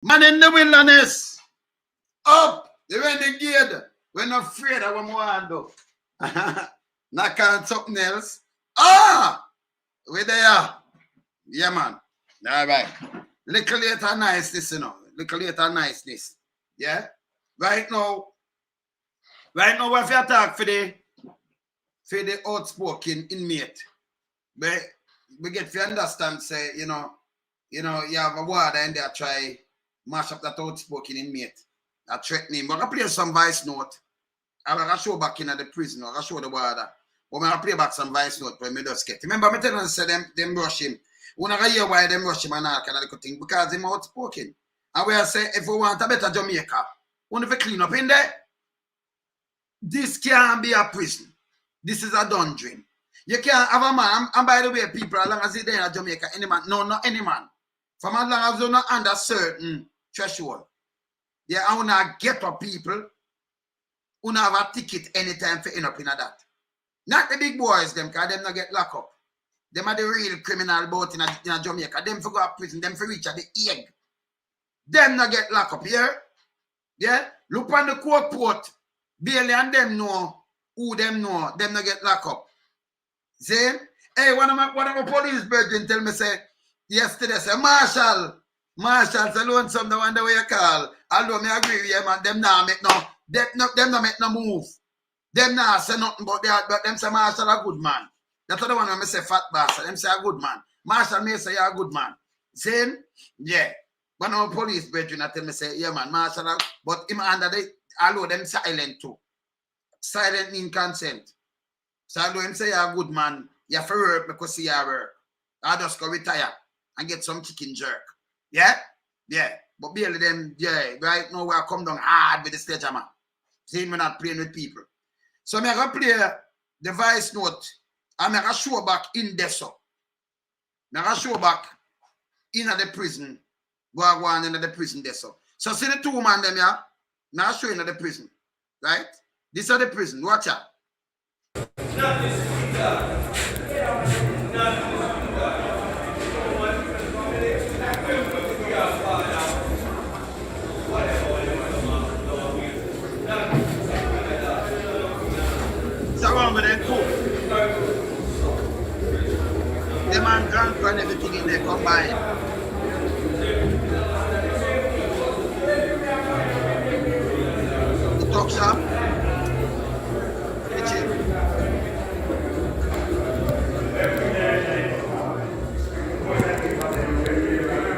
Man in the wilderness. Up. The renegade. We're not afraid of what we want to do. Not on something else. Ah! We're there. Yeah, man. All right. Little later niceness, you know. Little later niceness. Yeah? Right now, we have to talk for the outspoken inmate. But we get to understand, say, you have a word and they try mash up that outspoken inmate. I threaten him. But I play some voice note. I'm going to show back in the prison. I'm going to show the word. But I'm going to play back some voice note when I just get. Remember, I tell them, say them rush him. We don't hear why them rush him and all kind of thing because he's outspoken. And we say, if we want a better Jamaica, we have to clean up in there. This can't be a prison. This is a dungeon. You can't have a man, and by the way, people, as long as they're there in Jamaica, any man, no, not any man. From as long as they're not under certain threshold. Yeah, I want to get up people who have a ticket anytime for end up in that. Not the big boys, them, because them not get locked up. Them are the real criminal boat in Jamaica. Them for go to prison, them for reach at the egg. Them not get locked up, yeah? Yeah? Look on the court port. Bailey and them know who them know. Them not get locked up. See? Hey, one of my police brethren tell me, say, yesterday, say, Marshall, say, lonesome, the one the way you call. Although me agree with you, man, them not make them not make no move. Them not say nothing but them say Marshall a good man. That's the one when I say fat bastard. Them say a good man. Marshall may say you're a good man. See? Yeah. One of my police brethren tell me, say, yeah, man, Marshall, but him under the, although them silent too. Silent in consent. So although him say you're a good man, you have to work because you are work. I just go retire and get some chicken jerk. Yeah? Yeah. But barely them, yeah, right now we come down hard with the stage, man. See, we're not playing with people. So I'm going to play the voice note and I'm going to show back in there. So I'm going to show back in the prison. Go on in the prison there. So see the two man them, yeah? Now show in the prison. Right? This is the prison. Watch out. The man drunk and everything in there combined. The talk shop. The chill.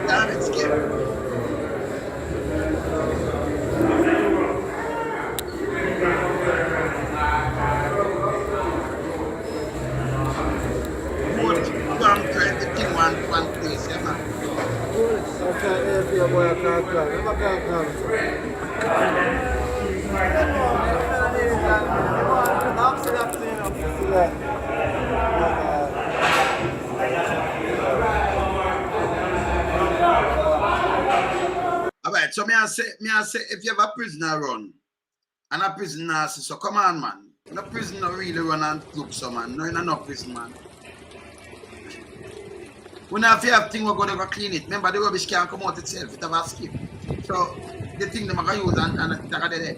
Damn, it's scary. One place, yeah, man. I can't help you, boy. I can't cry. I can't all right, so me I say, if you have a prisoner run and a prisoner say, so come on, man. No prisoner really run and look so, man. No, in no prison, man. When if you have thing, we're going to go clean it. Remember, the rubbish can't come out itself. It have a skip. So, the thing they're going to use and they're there.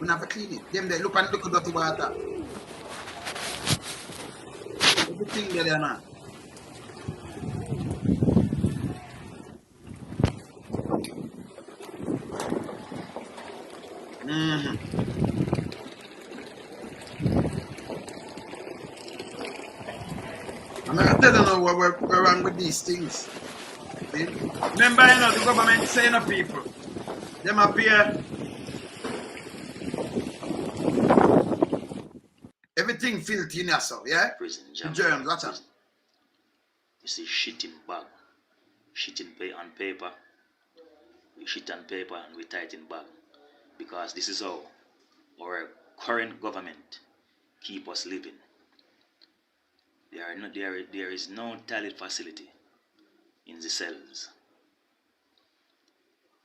We have to clean it. Them there, look at dirty water. Everything there now. I don't know what we're wrong with these things. See? Remember, the government saying to people, them appear. Everything filthy in yourself, yeah? Prison jam. The germs, what's up? You see shit in bag, shit in on paper. We shit on paper and we tie it in bag. Because this is how our current government keep us living. There is no toilet facility in the cells,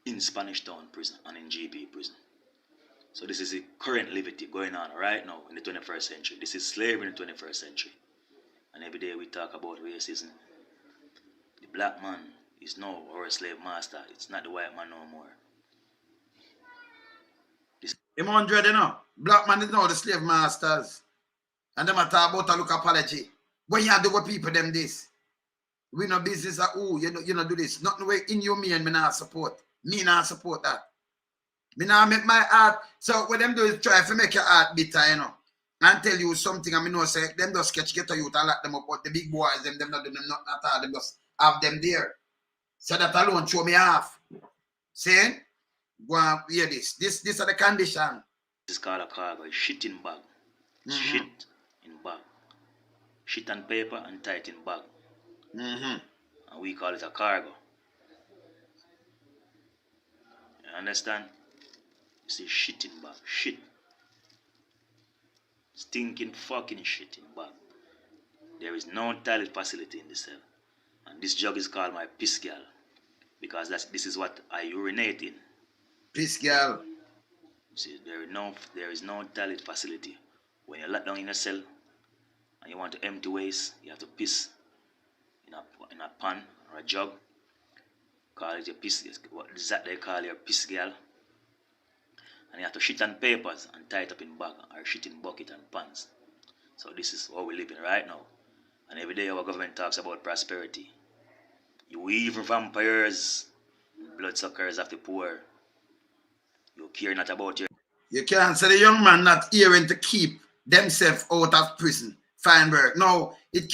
in Spanish Town prison and in GB prison. So this is the current liberty going on right now in the 21st century. This is slavery in the 21st century. And every day we talk about racism. The black man is now our slave master. It's not the white man no more. Him 100, you know. Black man is now the slave masters. And them a talk about a look apology. When you do what people them this. We no business at who, you know do this. Nothing way inhumane, me not support. Me not support that. Me not make my art. So what them do is try to make your art bitter, you know. And tell you something, and me know say them just sketch get a youth and lock them up, but the big boys, them not do them nothing at all, them just have them there. So that alone show me half. See? Go and hear this. This are the condition. This is called a cargo, shit in bag. Shit in bag. Shit and paper and tight in bag. And we call it a cargo. You understand? You see shit in bag. Shit. Stinking fucking shit in bag. There is no toilet facility in the cell. And this jug is called my piss girl. Because this is what I urinate in. Piss girl. See, there is no toilet facility. When you're locked down in a cell and you want to empty waste, you have to piss in a pan or a jug. Call it your piss. What is that they call your piss girl? And you have to shit on papers and tie it up in bag or shit in bucket and pans. So this is what we're living right now. And every day our government talks about prosperity. You evil vampires, bloodsuckers of the poor. You care not about your... You can't say the young man not hearing to keep themselves out of prison. Feinberg. No, it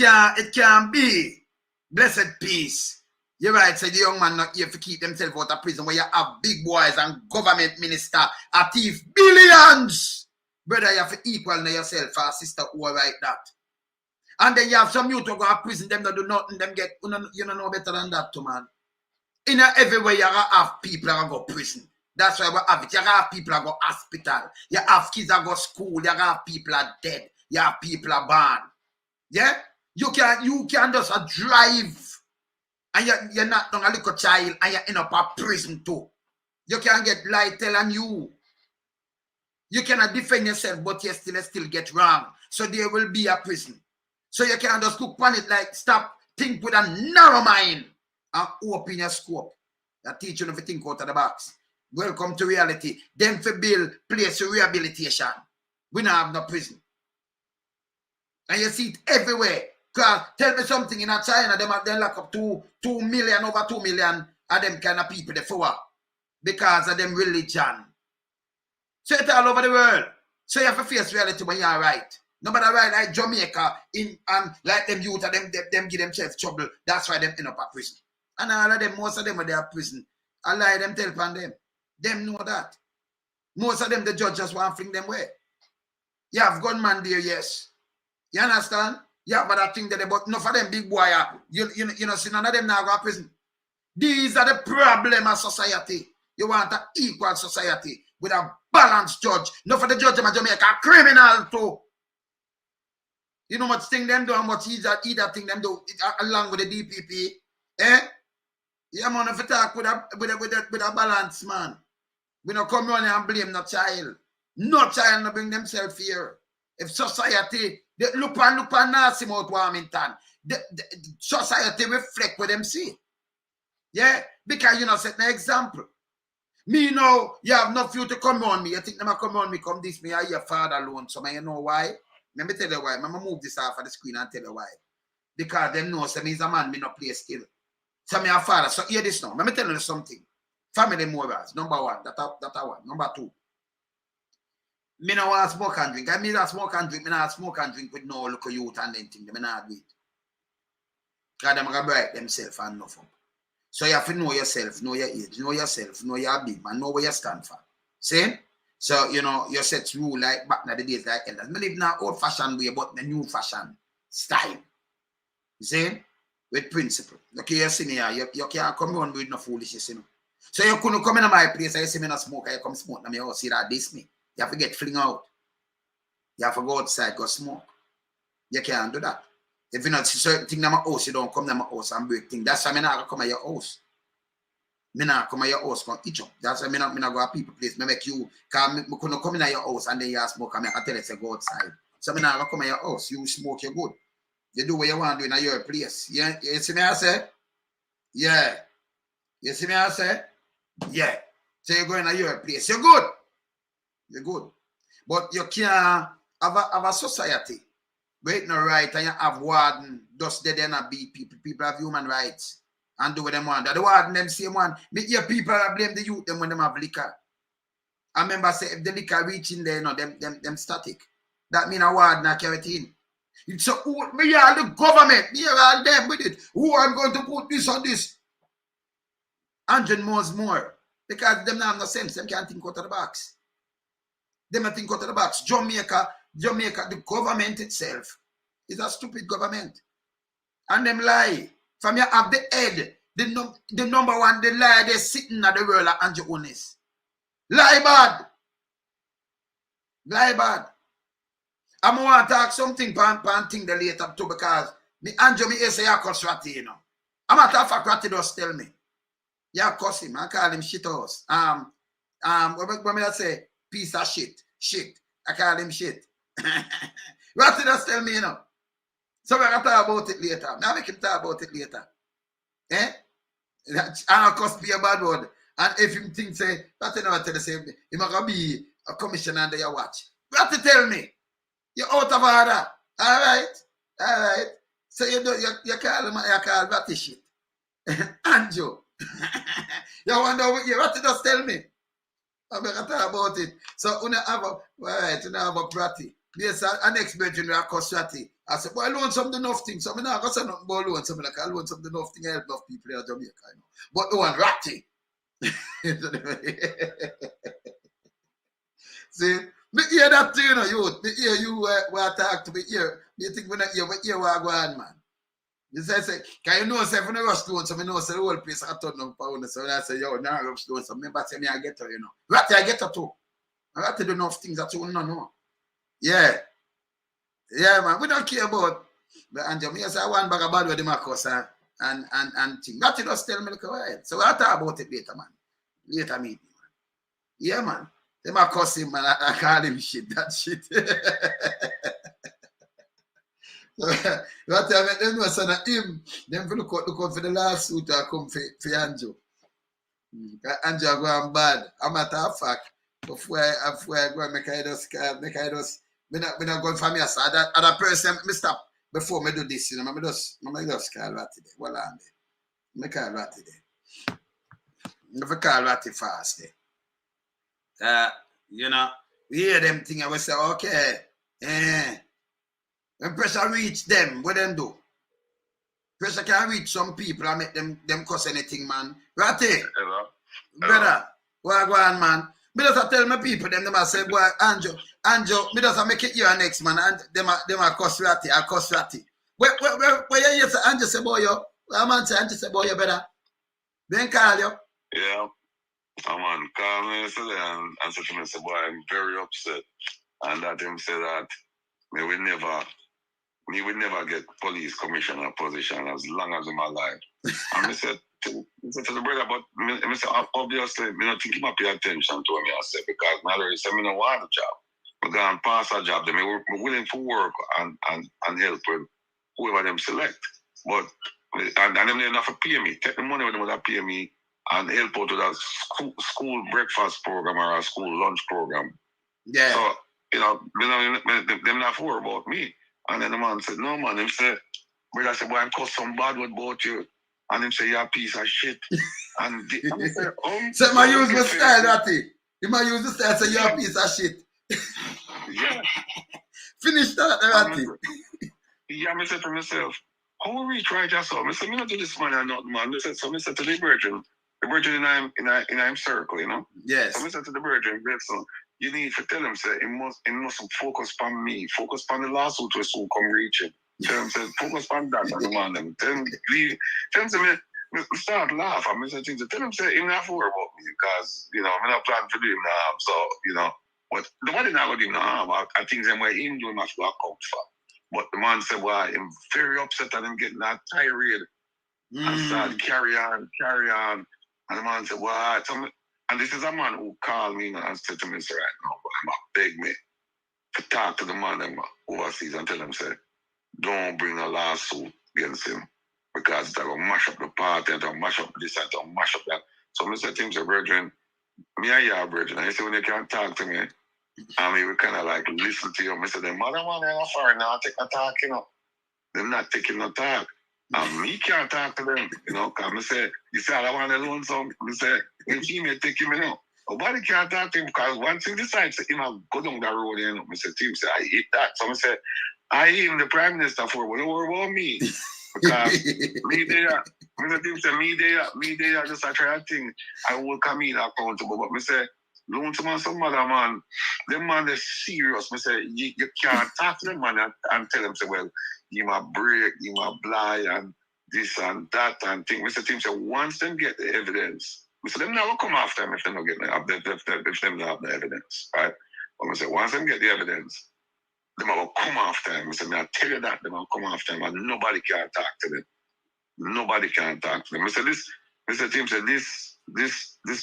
can't be. Blessed peace. You're right, say the young man not here to keep themselves out of prison where you have big boys and government minister a thief billions. Brother, you have to equal yourself for a sister who are like that. And then you have some youth to go to prison, them that do nothing, them get, you don't know better than that too, man. In everywhere you have people that go to prison. That's why we have it. You have people that go hospital. You have kids that go school. You have people that dead. You have people that born. Yeah? You can just drive and you're not a little child and you're in a prison too. You can get lie telling you. You cannot defend yourself, but you still get wrong. So there will be a prison. So you can just look on it like stop, think with a narrow mind and open your scope. That teach you to think out of the box. Welcome to reality. Them for build place of rehabilitation. We don't have no prison. And you see it everywhere. Cause tell me something in China, they lock up 2 million, over 2 million of them kind of people before because of them religion. So it's all over the world. So you have to face reality when you're right. No matter right like Jamaica and like them youth and them give themselves trouble. That's why them end up at prison. And all of them, most of them are there at prison. I lie them tell upon them. Them know that. Most of them, the judge just want to fling them away. You have gunman there, yes. You understand? You have other thing there, but enough of them big boy, you know, see none of them now go to prison. These are the problem of society. You want an equal society with a balanced judge. Enough of the judge in Jamaica are criminal too. You know much thing them do and much either thing them do along with the DPP. Eh? Yeah, man, if you talk with a balance, man. We don't come on and blame no child. No child no bring themselves here. If society, they look and Nasim out Warmington, the society reflect what them see. Yeah? Because you know, set an example. Me know, you have no few to come on me. You think them come on me, come this me, I your father alone. So you know why? Let me tell you why. I'm going to move this off of the screen and tell you why. Because them know, so me is a man, me no play still. So me a father. So hear this now. Let me tell you something. Family morals. Number one. That one. Number two. Me no want smoke and drink. I mean that smoke and drink. Me not smoke and drink with no local youth and them thing. Me not do it. Because them going to break themselves and nothing. So you have to know yourself, know your age, know yourself, know your big man, know where you stand for. See? So, you know, you set rule like back in the days like elders. I live now old fashioned way, but the new fashion style. You see? With principle. Okay, you see me here, you can't come on with no foolishness, you know. So you couldn't come in my place and you see me not smoke, and you come smoke in my house, see that this me. You have to get fling out. You have to go outside, go smoke. You can't do that. If you not see certain things in my house, you don't come to my house and break things. That's why I'm not come to your house. Me not come to your house and eat up. That's why I'm not go to people place. I make you, because I couldn't come in your house and then you smoke and I tell you to go outside. So I'm not come to your house. You smoke, you're good. You do what you want to do in your place. You see me I say? Yeah. You see me I say? Yeah. So you're going to your place. You're good. You're good. But you can't have a society where it's not right and you have warden just there and beat people. People have human rights and do what they want. The warden them same one. Me hear people blame the youth them when they have liquor. I remember say if the liquor reach in there, you know, them static. That mean a warden not carry it in. It's so me all the government, me all them with it. Who I'm going to put this on this? 100 more. Because them not have no sense. Them can't think out of the box. Them not think out of the box. Jamaica, the government itself is a stupid government. And them lie. From you have the head, the number one, the lie they're sitting at the world at Andrew Onis. Lie bad. Lie bad. I'm going to talk something pan thing the later too because me Andrew me say you cuss Ratty, you know. I'm a tough fact Ratty just tell me. Yeah, cuss him. I call him shit house. What me I say? Piece of shit. Shit. I call him shit. Ratty just tell me, you know. So we're going to talk about it later. Now make him talk about it later. Eh? And cuss be a bad word. And if him think say, Ratty never tell the same thing. He might be a commissioner under your watch. Ratty tell me. You're out of order. All right. So you call him, you call Ratty shit. Andrew. You wonder what you Ratty just tell me. I'm going to talk about it. So you have a Ratty. Yes, an expert in a cuss Ratty. I said, boy, I loan something enough things. So I'm not going to say nothing about loan something like I loan something enough thing help enough people in Jamaica. You know. But the one Ratty. See, me hear that too, you know, youth. Me hear you talk to me here. Me think when I hear what go on, man. You say, can you know, say, if you rush stone, so I know, say, the whole place I turn down pound. So I say, yo, now rush stone. So remember, say, me, I get her, you know. Ratty, I get her too. I got to do enough things that you don't know. Yeah. Yeah, man. We don't care about. But Andrew, me say, I want bag of bad with the Marcus and thing. Ratty just tell me, like, all right. So we'll talk about it later, man. Later meeting, man. Yeah, man. They might cuss him, man. I call him shit. That shit. What I them know son of him. Them for look out for the lawsuit that come for Andrew. Andrew go on bad. I'm matter of fact. Before I go and make I just me not going for me as other person. Me stop before me do this, you know. Me just call Ratty there. Well on there. Me call Ratty there. Me call Ratty fast there. You know, we hear them thing and we say, okay, when pressure reach them, what them do? Pressure can reach some people and make them cuss anything, man. Ratty, Hello. brother, what go on, man? Me just tell my people, them I say, boy, Andrew, me just make it your next, man, and them a cuss Ratty, I cuss Ratty. Where you hear say, Andrew say, boy, yo, what man say, Andrew say, boy, you better. Then call you. Yeah. Man, call me yesterday and said to me, say, boy, I'm very upset. And that him say that me will never get police commissioner position as long as I'm alive. And I said to the brother, but I said, obviously, me not think he might pay attention to me, I said, because I already said, me don't want the job. We're going to pass a job. Then we're willing to work and help with whoever them select. But, and them they enough to pay me. Take the money with them that pay me and help out with that school breakfast program or a school lunch program. Yeah. So, you know, them not worry about me. And then the man said, no, man. Him said, brother said, boy, I'm cuss some bad word about you. And him say, you're a piece of shit. And I said, so I use my style, Ratty. You might use the style, say, you're a piece of shit. Yeah. Finish that, Ratty. Yeah, I said to myself, how will we try just so? I said, me not do this man or not, man. I said, so I said to the virgin in I'm circle, you know? Yes. So I said to the virgin, so you need to tell him, say, he must focus on me, focus on the lawsuit where school come reaching. Tell him, say, focus on that and the man them. Tell him, say, me start laugh. I said, tell him, say, he not worry about me because, you know, I'm not planning to do him no harm. So, you know, but nobody not going to do him no harm. I think them where him doing much to account for. But the man said, well, I'm very upset at him getting that tirade. And started carry on. And the man said, well, and this is a man who called me and said to me, sir, right now, but I'm beg me to talk to the man overseas and tell him, say, don't bring a lawsuit against him. because it's going to mash up the party, it's going to mash up this, it's going to mash up that. So I said to him, say, brethren, me and you are brethren. And he said, when you can't talk to me, I mean, we kind of like listen to you. I said, them mother man, they're not foreign now, take no talk, you know. They're not taking no talk. And me can't talk to them, you know, because I say, you say, I want alone, so I say, if he may take him, you know. Nobody can't talk to him because once he decides to go down that road, you know, I say, Tim, say, I hate that. So I say, I am the prime minister for, but don't worry about me. Because me there, Mr. Tim say, me there, just a try a thing. I will come in accountable, but I say, loan to man, some other man, them man, they're serious. I say, you can't talk to them, man, and tell them, say, well, you might break, you might blind, and this and that, and thing. Mr. Tim said, once them get the evidence, we said, them never come after them if they don't get if them don't have the evidence, right? But we said, once them get the evidence, them will come after them. We said, I tell you that, them will come after them, and nobody can talk to them. Nobody can talk to them. We said, Mr. Tim said, this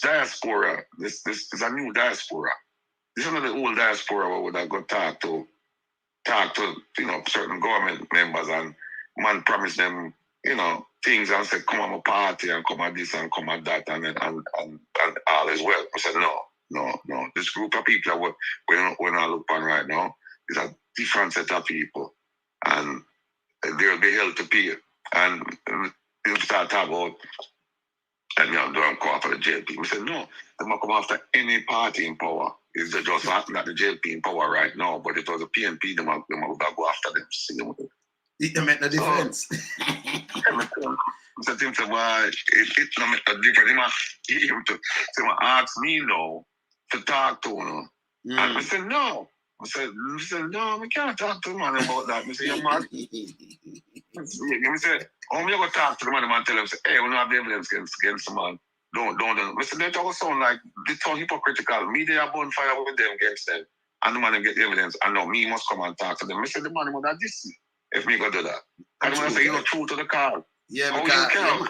diaspora, this is a new diaspora. This is not the old diaspora where would I go talk to, you know, certain government members, and man promise them, you know, things and say, come on my party and come at this and come at that and all is well. I said, no. This group of people that we're not looking on right now is a different set of people, and they'll be held to pay. And you start talking about, and don't come after the jail people. We said, no, they might come after any party in power. It's just happening that the JLP in power right now, but it was a PNP, they might go after them. See them. It make no difference. So Tim said, well, it don't make no difference. He ask me now to talk to him. And I said, no. I said, no, we can't talk to the man about that. I said, you're mad. I said, how am I going to talk to the man and tell him, say, hey, we don't have the evidence against the man. Don't. I said, that all sound like, they sound hypocritical. Me, they are bonfire with them against them. And the man get the evidence. And now me must come and talk to them. I said, the man would have this if me go do that. And the man say, you're not true to the car. Yeah, oh, because, you can. man.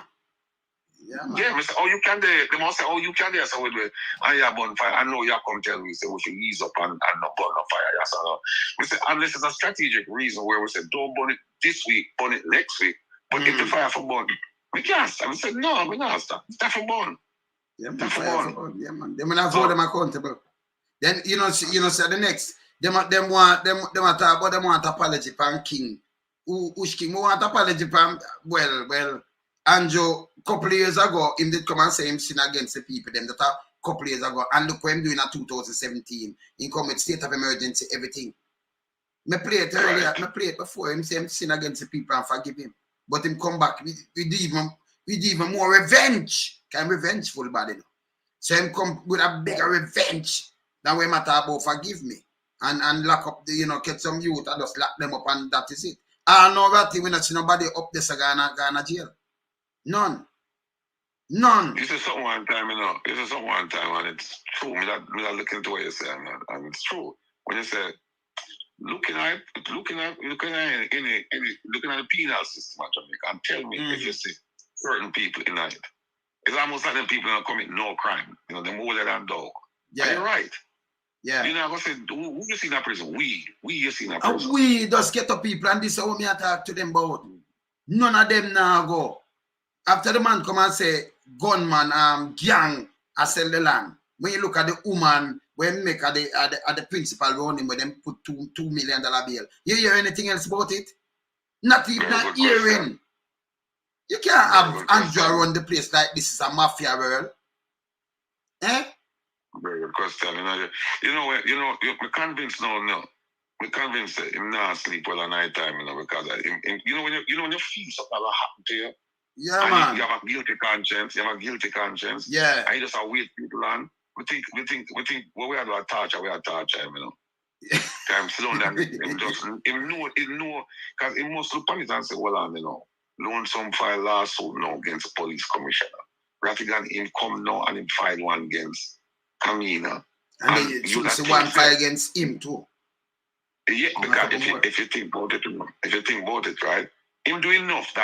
Yeah, I say, oh, you can there. They must say, oh, you can there. So we do it. And you are bonfire. I know you come tell me, say, we should ease up and not burn on fire. Yes, or no. We say, and this is a strategic reason where we say, don't burn it this week, burn it next week. But if the fire for burn, we can't stop. We said, no, we not stop. It's not for burn. Yeah, man, fire for burn. Yeah, man. They will hold them accountable. Then you know, say the next. Them want talk about them want apology from King. Which King? We want apology from well. Andrew, couple of years ago, him did come and say him sin against the people. Them that a couple of years ago, and look what him doing in 2017. He come with state of emergency, everything. Me play it earlier. Right. Me play it before him say him sin against the people and forgive him. But him come back with even more revenge. Kind of revengeful body now. So him come with a bigger revenge than we matter about forgive me. And lock up the, get some youth and just lock them up and that is it. I know that we not see nobody up there so gonna jail. None. This is something one time, and it's true. Me not looking into what you say, and it's true. When you say looking at the penal system of Jamaica, and tell me if you see certain people in it. It's almost like them people that commit no crime. Them older than dog. Yeah. Are you right? Yeah. You know, I'm going to say, who you see in that prison? We you see in that prison. We just get up people, and this is how me talk to them about. None of them now go. After the man come and say, gunman, gang, I sell the land. When you look at the woman, when make at the principal running, where them put $2 million bill. You hear anything else about it? Not even not hearing. You can't have Andrew run the place like this is a mafia world. Eh? Very good question. We're convinced now. We're convinced that him not sleep well at night time, because when you feel something will happen to you. Yeah, and man. You have a guilty conscience. Yeah. And you just wait people on. We think well, we are a torture, I'm slow down. Him know, because he must look on it and say, well, loan some file lawsuit now against the police commissioner. Rather him come now and him file one against Kamina. And you see one file against him too. Yeah, because if you think about it, right? Him do enough,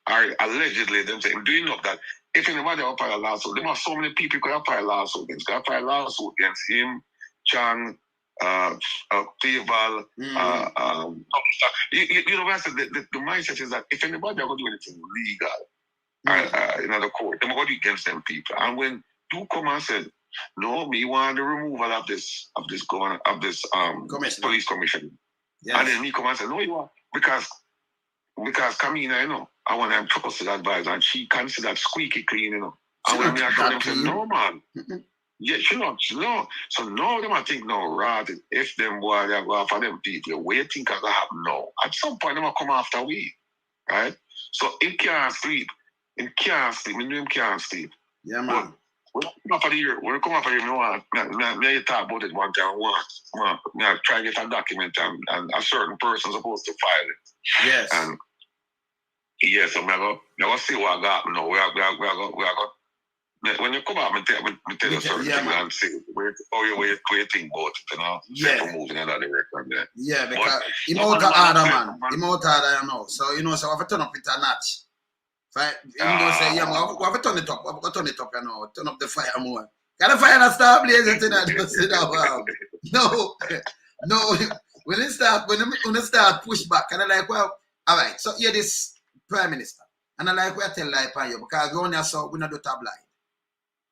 or allegedly them say him do enough that if anybody will file a lawsuit, there are so many people who have filed lawsuit against. Could have filed lawsuit against him, Chan, people. You know, what I said, the mindset is that if anybody are going to do anything legal in the court, they're going to do against them people. And when you come and said, no, me want the removal of this police commission. Yes. And then me come and say, no, you want because Kamina, you know, I want them trusted advisor and she considered squeaky clean, you know. And when me I told them, say, no, man. Yeah, she not, no. So now them I think no, right? If them boy they go after them people, what you think I happen now? At some point, them will come after we, right? So him can't sleep. Him can't sleep. Me know him can't sleep. Yeah, man. When I come after the year, when I come after him, me talk about it one time. Me I try to get a document and a certain person supposed to file it. Yes. And yes, so I go see what I got now. We are when you come out, I tell you certain things and see where you think about it, you know? Yeah. So moving in that direction there. Yeah, because him out of order, man. Him out of order, you know. So, you know, so I have to turn up with a notch. Right? Him don't say, yeah, man, we have to turn it up. We have to turn it up, you know. Turn up the fire more. Got the fire that start blazing tonight. No. When it start push back, and I'm like, well, all right, so you're this prime minister. And I like, we tell lie upon you, because we only saw, we not do tabloid.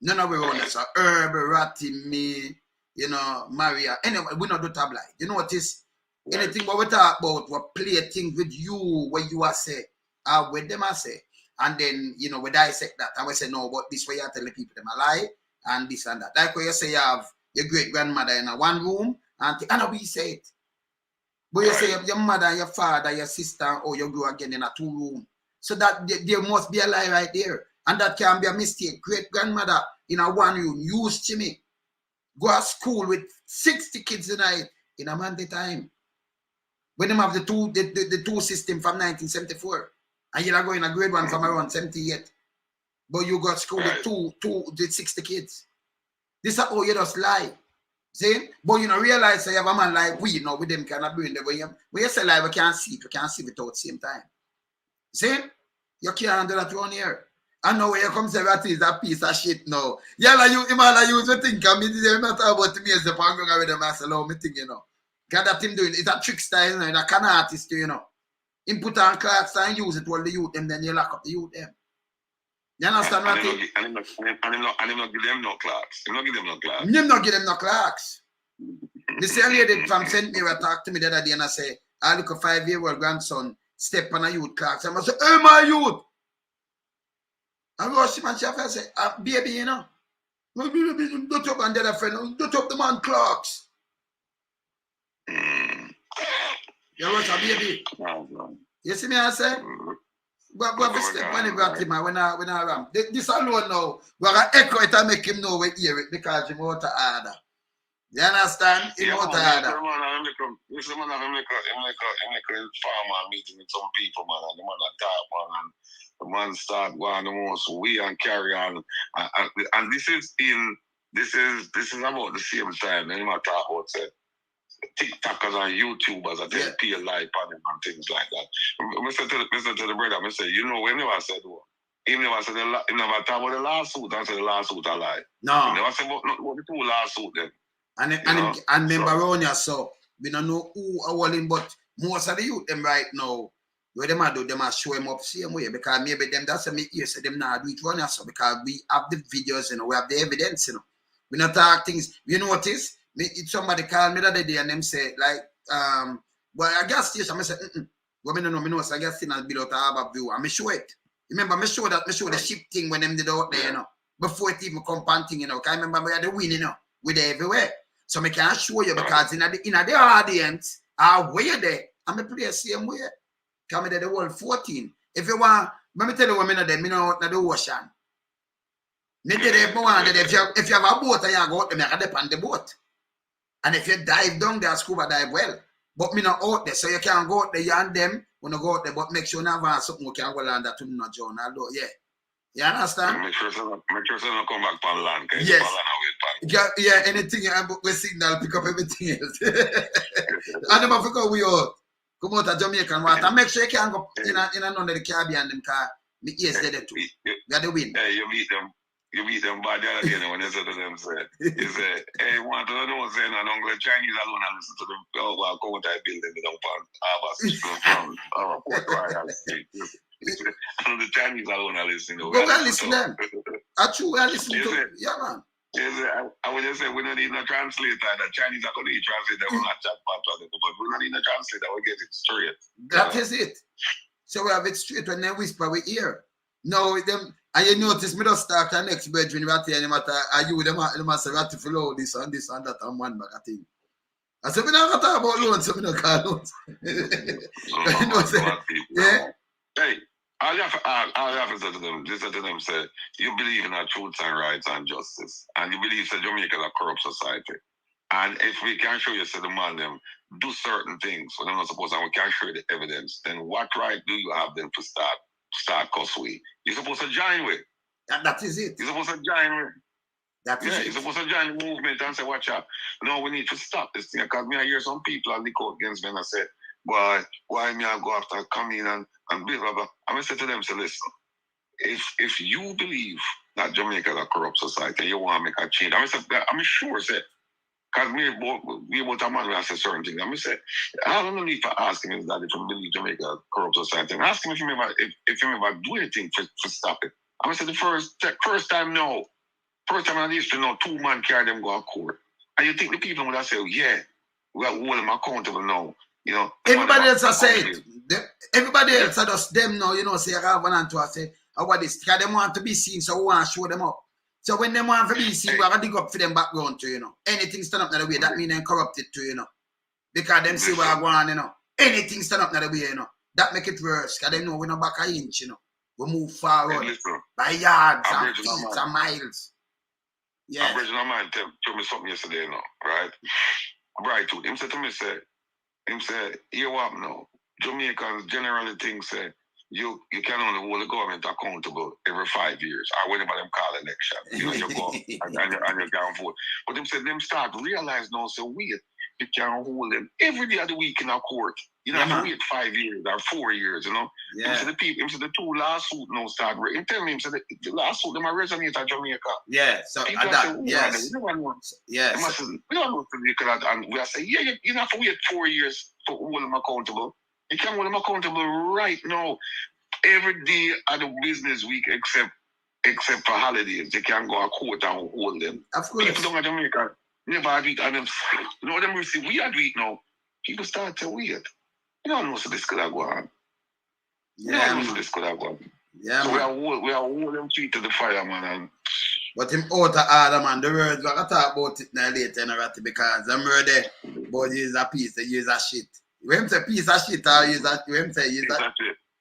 None of we run this. Herb, Ratty, me, you know, Maria. Anyway, we not do tabloid. You know what is? Right. Anything what we talk about, we play things with you, where you are say, with them I say. And then, you know, we dissect that. And we say, no, but this way you tell the people them a lie, and this and that. Like when you say you have your great-grandmother in a one room, and we say it. But you say your mother, your father, your sister, or you grow again in a 2 room. So that there must be a lie right there. And that can be a mistake. Great-grandmother in a 1 room, use Jimmy. Go to school with 60 kids in a month time. When them have the two system from 1974. And you're going in a grade 1 from around 78. But you go to school with 60 kids. This is how you just lie. See? But you know, realize you have a man like we, you know, with them kind of brain. When you say lie, we can't see it. We can't see it without same time. See? You can't do that around here. And now when you come say that is a piece of shit now. Yeah, like you use the thing. I mean, they're not about me as the pangong with them as allow me thing, you know. Because that him doing it's a trickster, you know, a can artist, you know. Him put on clocks and use it all the youth them, then you lock up the youth them. You understand what I mean? And him not give them no clocks. Him not give them no clocks. Him not give them no clocks. The same lady from St. Mary talked to me the other day and I say, I look a 5-year-old grandson step on a youth clocks. And I say, hey, my youth. I rush him and she say, baby, you know. Don't talk on the other friend. Don't talk the man clocks. You rush a baby. You see me I say? But we step on the back man when I ram. This alone now, we're going to echo it and make him know we hear it because he's out of order. You understand? He's out of order. This man have make a farmer meeting with some people, man, and the man talk, man, and the man start going the most way and carry on. And this is about the same time. Then you talk about TikTokers and YouTubers that they pay life on them and things like that. Mr. to the brother, I say, you know, we never said what? He never said he never talk about the lawsuit and say the lawsuit a lie. No. He never said about the two lawsuit then. And remember around here, so we don't know who are willing, but most of the youth them right now, what them do, them show them up same way because maybe them that's a me here, so them not do it run here, so because we have the videos, you know, we have the evidence, you know. We not talk things. You notice? Somebody called me the other day and them say, like, well, I gas station, I said, well, I don't know, so I gas station below to have a view. And I show it. Remember, I show the ship thing when them did out there, you know, before it even come panting, you know. I remember we had the win, you know, with everywhere. So I can't show you because in the audience, where you there, I'm a play the same way. Come there the world 14. If you want, let me tell you what I know, me know the ocean. Me tell you if you have a boat and you go out there, you can depend on the boat. And if you dive down there, scuba dive well. But me not out there, so you can't go out there, you and them, when you go out there, but make sure you have something you can go land that to not join. Yeah. You understand? Make sure you don't come back on land. Yes. Yeah, anything we signal, pick up everything else. And them Africa we out. Come out of Jamaican water. Make sure you can go in none of the Caribbean them car. Me ears there too. You got the win. Yeah, you meet them. you beat them bad the other day when you said to them, say, you say, hey, want to know, say, no, the Chinese alone and listen to them, well, come with that building, they don't from Port Royal Street. And the Chinese alone are listening. But we listen to them. Actually, we are listening to yeah, man. I would just say we don't need no translator. The Chinese are going to need translator. We're not chat part of it, but we don't need no translator. We get it straight. That is it. So we have it straight when they whisper, we hear. No, them, and you notice me just start the next brethren, what they matter, are you them say, we have to follow this and that and one back, I think. I said, we don't talk about loans, so we don't call loans. Yeah. Hey, all you have to say to them, just say to them, say, you believe in our truth and rights and justice, and you believe that Jamaica is a corrupt society. And if we can show you, say, the man, them do certain things, when they're not supposed to, and we can show you the evidence, then what right do you have them to start cuss with? You're supposed to join with. That is it. You're supposed to join with. That is it. You're supposed to join the movement and say, watch out. No, we need to stop this thing. Because me, I hear some people and lick out against me and I say, why me I go after come in and blah, blah, blah. I'm going to say to them, say, listen, if you believe that Jamaica is a corrupt society and you want to make a change, I'm sure, say, because we about a man who has a certain thing. I'm going to say, I don't need to ask him is that if you believe Jamaica is a corrupt society. And ask him if you ever do anything to stop it. I'm going to say the first time, no. First time in history, no, 2 man carry them go to court. And you think the people would have said, yeah, we are hold them accountable now. You know, everybody else has said it. Everybody else are just them now, you know, say, I have one and two, I say, what this? Because they want to be seen, so we want to show them up. So when they want to be seen, we have to dig up for them background too, you know. Anything stand up that way, that means they're corrupted too, you know. Because them see where I go on, you know. Anything stand up that way, you know. That make it worse, because they know we're not back an inch, you know. We move forward by yards and feet and miles. Yeah. Aboriginal man told me something yesterday, you know, right? Bright tooth. Him said to me, you what now? Jamaicans generally think, say, you can only hold the government accountable every 5 years, or whenever them call election. You know, you go and you can vote. But them said them start realize now, so wait, you can hold them every day of the week in a court. You know, have to wait 5 years or 4 years, you know. Yeah. Him said the 2 lawsuits now start. Him tell me, him said the lawsuit them are resonate at Jamaica. Yeah, so that, yes. Yes. We don't know and we are saying, yeah, you have to wait 4 years to hold them accountable. You can hold them accountable right now. Every day of the business week except for holidays. They can go to court and hold them. Of course. People don't have Jamaica. Never do it and them. You know them receive we are doing it now. People start to wait. You don't know so this could have gone. Yeah. You don't know so this could have gone. Yeah. So we are holding feet to the fire, man. And but him out of order, man. The words we're gonna talk about it now later, because them word there, but use a piece, they use a shit. When say piece of shit, or use that when say use that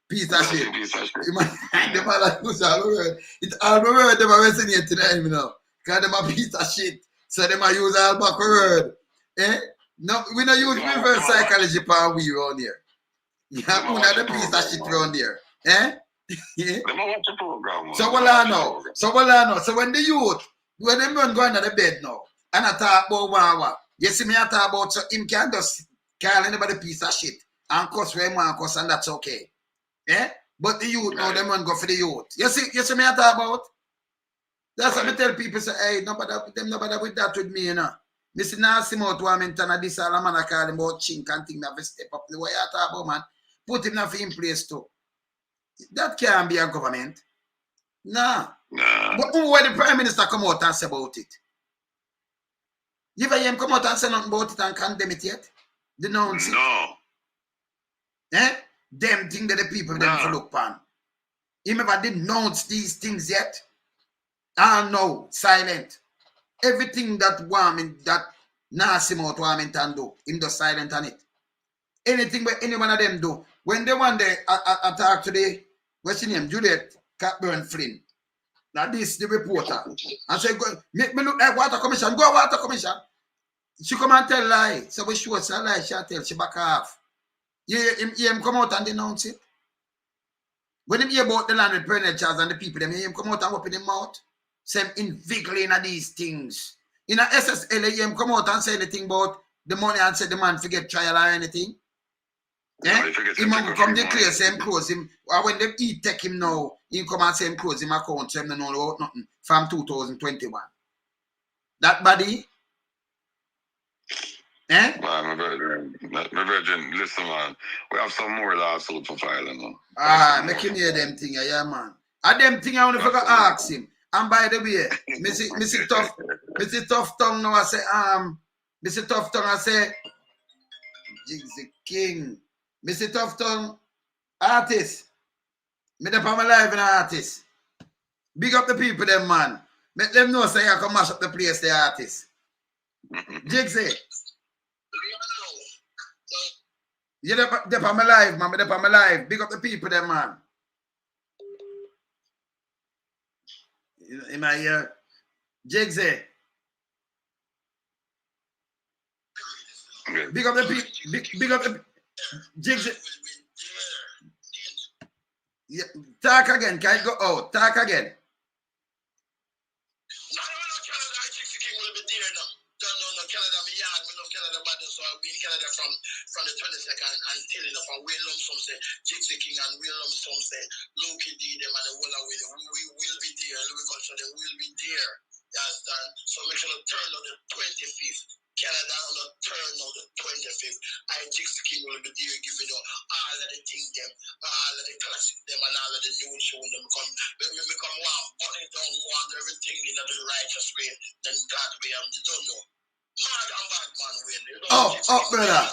piece of shit. The man like use all the word. It's all the word them are resonate to them, you know. Because them a piece of shit. So them are use all back word. Eh? No, we don't use reverse psychology for we around here. Yeah, we not the piece of shit around here. Eh? Yeah. So what I know. So when the youth, when them run go under the bed now, and I talk about wow, you see me I talk about so him can just call anybody piece of shit and cuss where him want cuss and that's okay. Yeah? But the youth now them run go for the youth. You see me I talk about? That's what I tell people say, hey, nobody with that with me, you know. Missy nasty mouth woman and this all a man I call him about chink and thing that step up the way I talk about, man. Put him in place too. That can't be a government. Nah. But who when the Prime Minister come out and say about it? You ever hear him come out and say nothing about it and condemn it yet? Denounce it? No. Eh? Them thing that the people them to look upon. He never denounce these things yet. Ah no, silent. Everything that woman that nasty mouth woman can do, him just silent on it. Anything where any one of them do. When they one day I talk today, what's your name? Juliet Catburn Flynn. Now this the reporter. And say, go make me look like water commission. Go water commission. She come and tell lie. So we show us a lie, she tell, she back off. Him come out and denounce it. When him hear about the land with Bernard Charles and the people, them him come out and open him mouth. Say invigorating in these things. In a SSL, him come out and say anything about the money and say the man forget trial or anything. He might come declare same close him. Or when they take him now, he come and say close him account, so him no know about nothing from 2021. That body. Man, my virgin, listen, man. We have some more lawsuits for filing now. Make him hear them thing, yeah, man. And them thing I want to forget ask him. And by the way, Mr. Tough Tongue now I say, Mr. Tough Tongue I say, Jigsy King. Mr. Tough Tongue, artist. Me dey for my life an artist. Big up the people, them man. Make them know say I can mash up the place, the artist. Jigsy. You dey for my life, man. Me dey for my life. Big up the people, them man. In my ear, Jigsy. Big up the people. Big up the Jigsy. Yeah, talk again. Can you go out? Talk again. From the 22nd until from Will Lump some say Gypsy King and Will Lump some say Loki D them and the whole away. We will be there. Louis Culture they will be there. You understand? So make sure to turn on the 25th. Canada on the turn on the 25th. I Gypsy King will be there giving you all of the things them, all of the classic them and all of the new show them come. When we become one, burn it down, want everything in the righteous way, then God way you don't know. Mad and bad man win. Up, brother.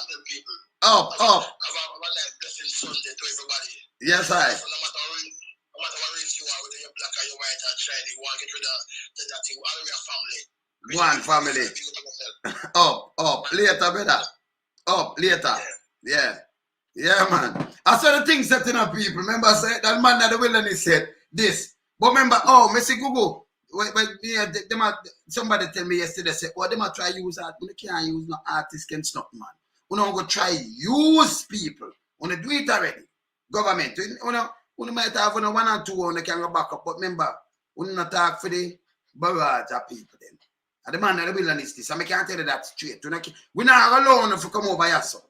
Up. Have a life blessing Sunday to everybody. Yes, I. So no matter what race you are, whether you're black or you're white or shiny, you want to get rid of that thing. All of your family. One family. Up. Later, brother. Up, later. Yeah, man. I saw the things setting up people. Remember, I said that man at the wilderness said this. But remember, Missy Google. Somebody tell me yesterday, say, they might try use art. We can't use no artist can stop, man. We don't go try use people. We do it already. Government. We might have 1 or 2 on the can go back up. But remember, we not talk for the barrage of people then. And the man at the wilderness this. I can't tell you that straight. We're not alone if you come over here, so.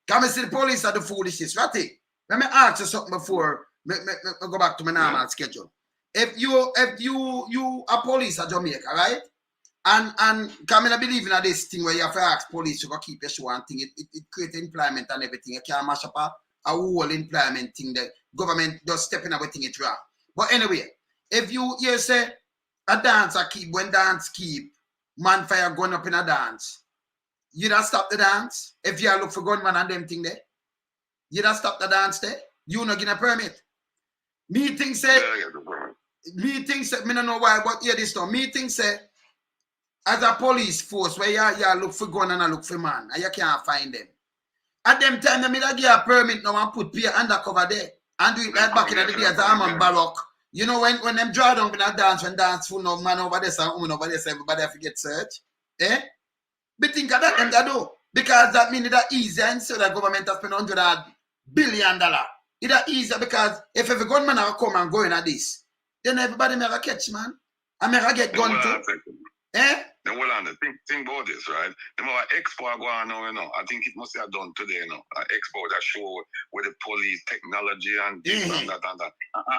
Can we see the police are the foolishness, right? Let me ask you something before me go back to my normal schedule. If you a police at Jamaica, right? And come in, I believe in this thing where you have to ask police to go keep your show and thing. It creates employment and everything. You can't mash up a whole employment thing. The government just stepping everything it wrong. But anyway, if you say a dancer keep when dance keep man fire gun up in a dance, you don't stop the dance. If you look for gunman and them thing there, you don't stop the dance there. You not get a permit. Me think say, me don't know why, but hear this now. Me think say, as a police force where you look for gun and look for man, and you can't find them. At them time, they may give a permit now and put peer undercover there. And do it right back in the day as a man baroque. You know, when them draw down in a dance, when dance full no man over there, some woman over there, so everybody have to get searched. But think of that them they do. Because that means it's easier and so the government has spent $100 billion. It's easier because if every gunman will come and go in at this, then everybody may have a catch, man. And may have get gun too. Then well on the think about this, right? The more expo go on now, I think it must have done today, expo that show with the police technology and this and that and that.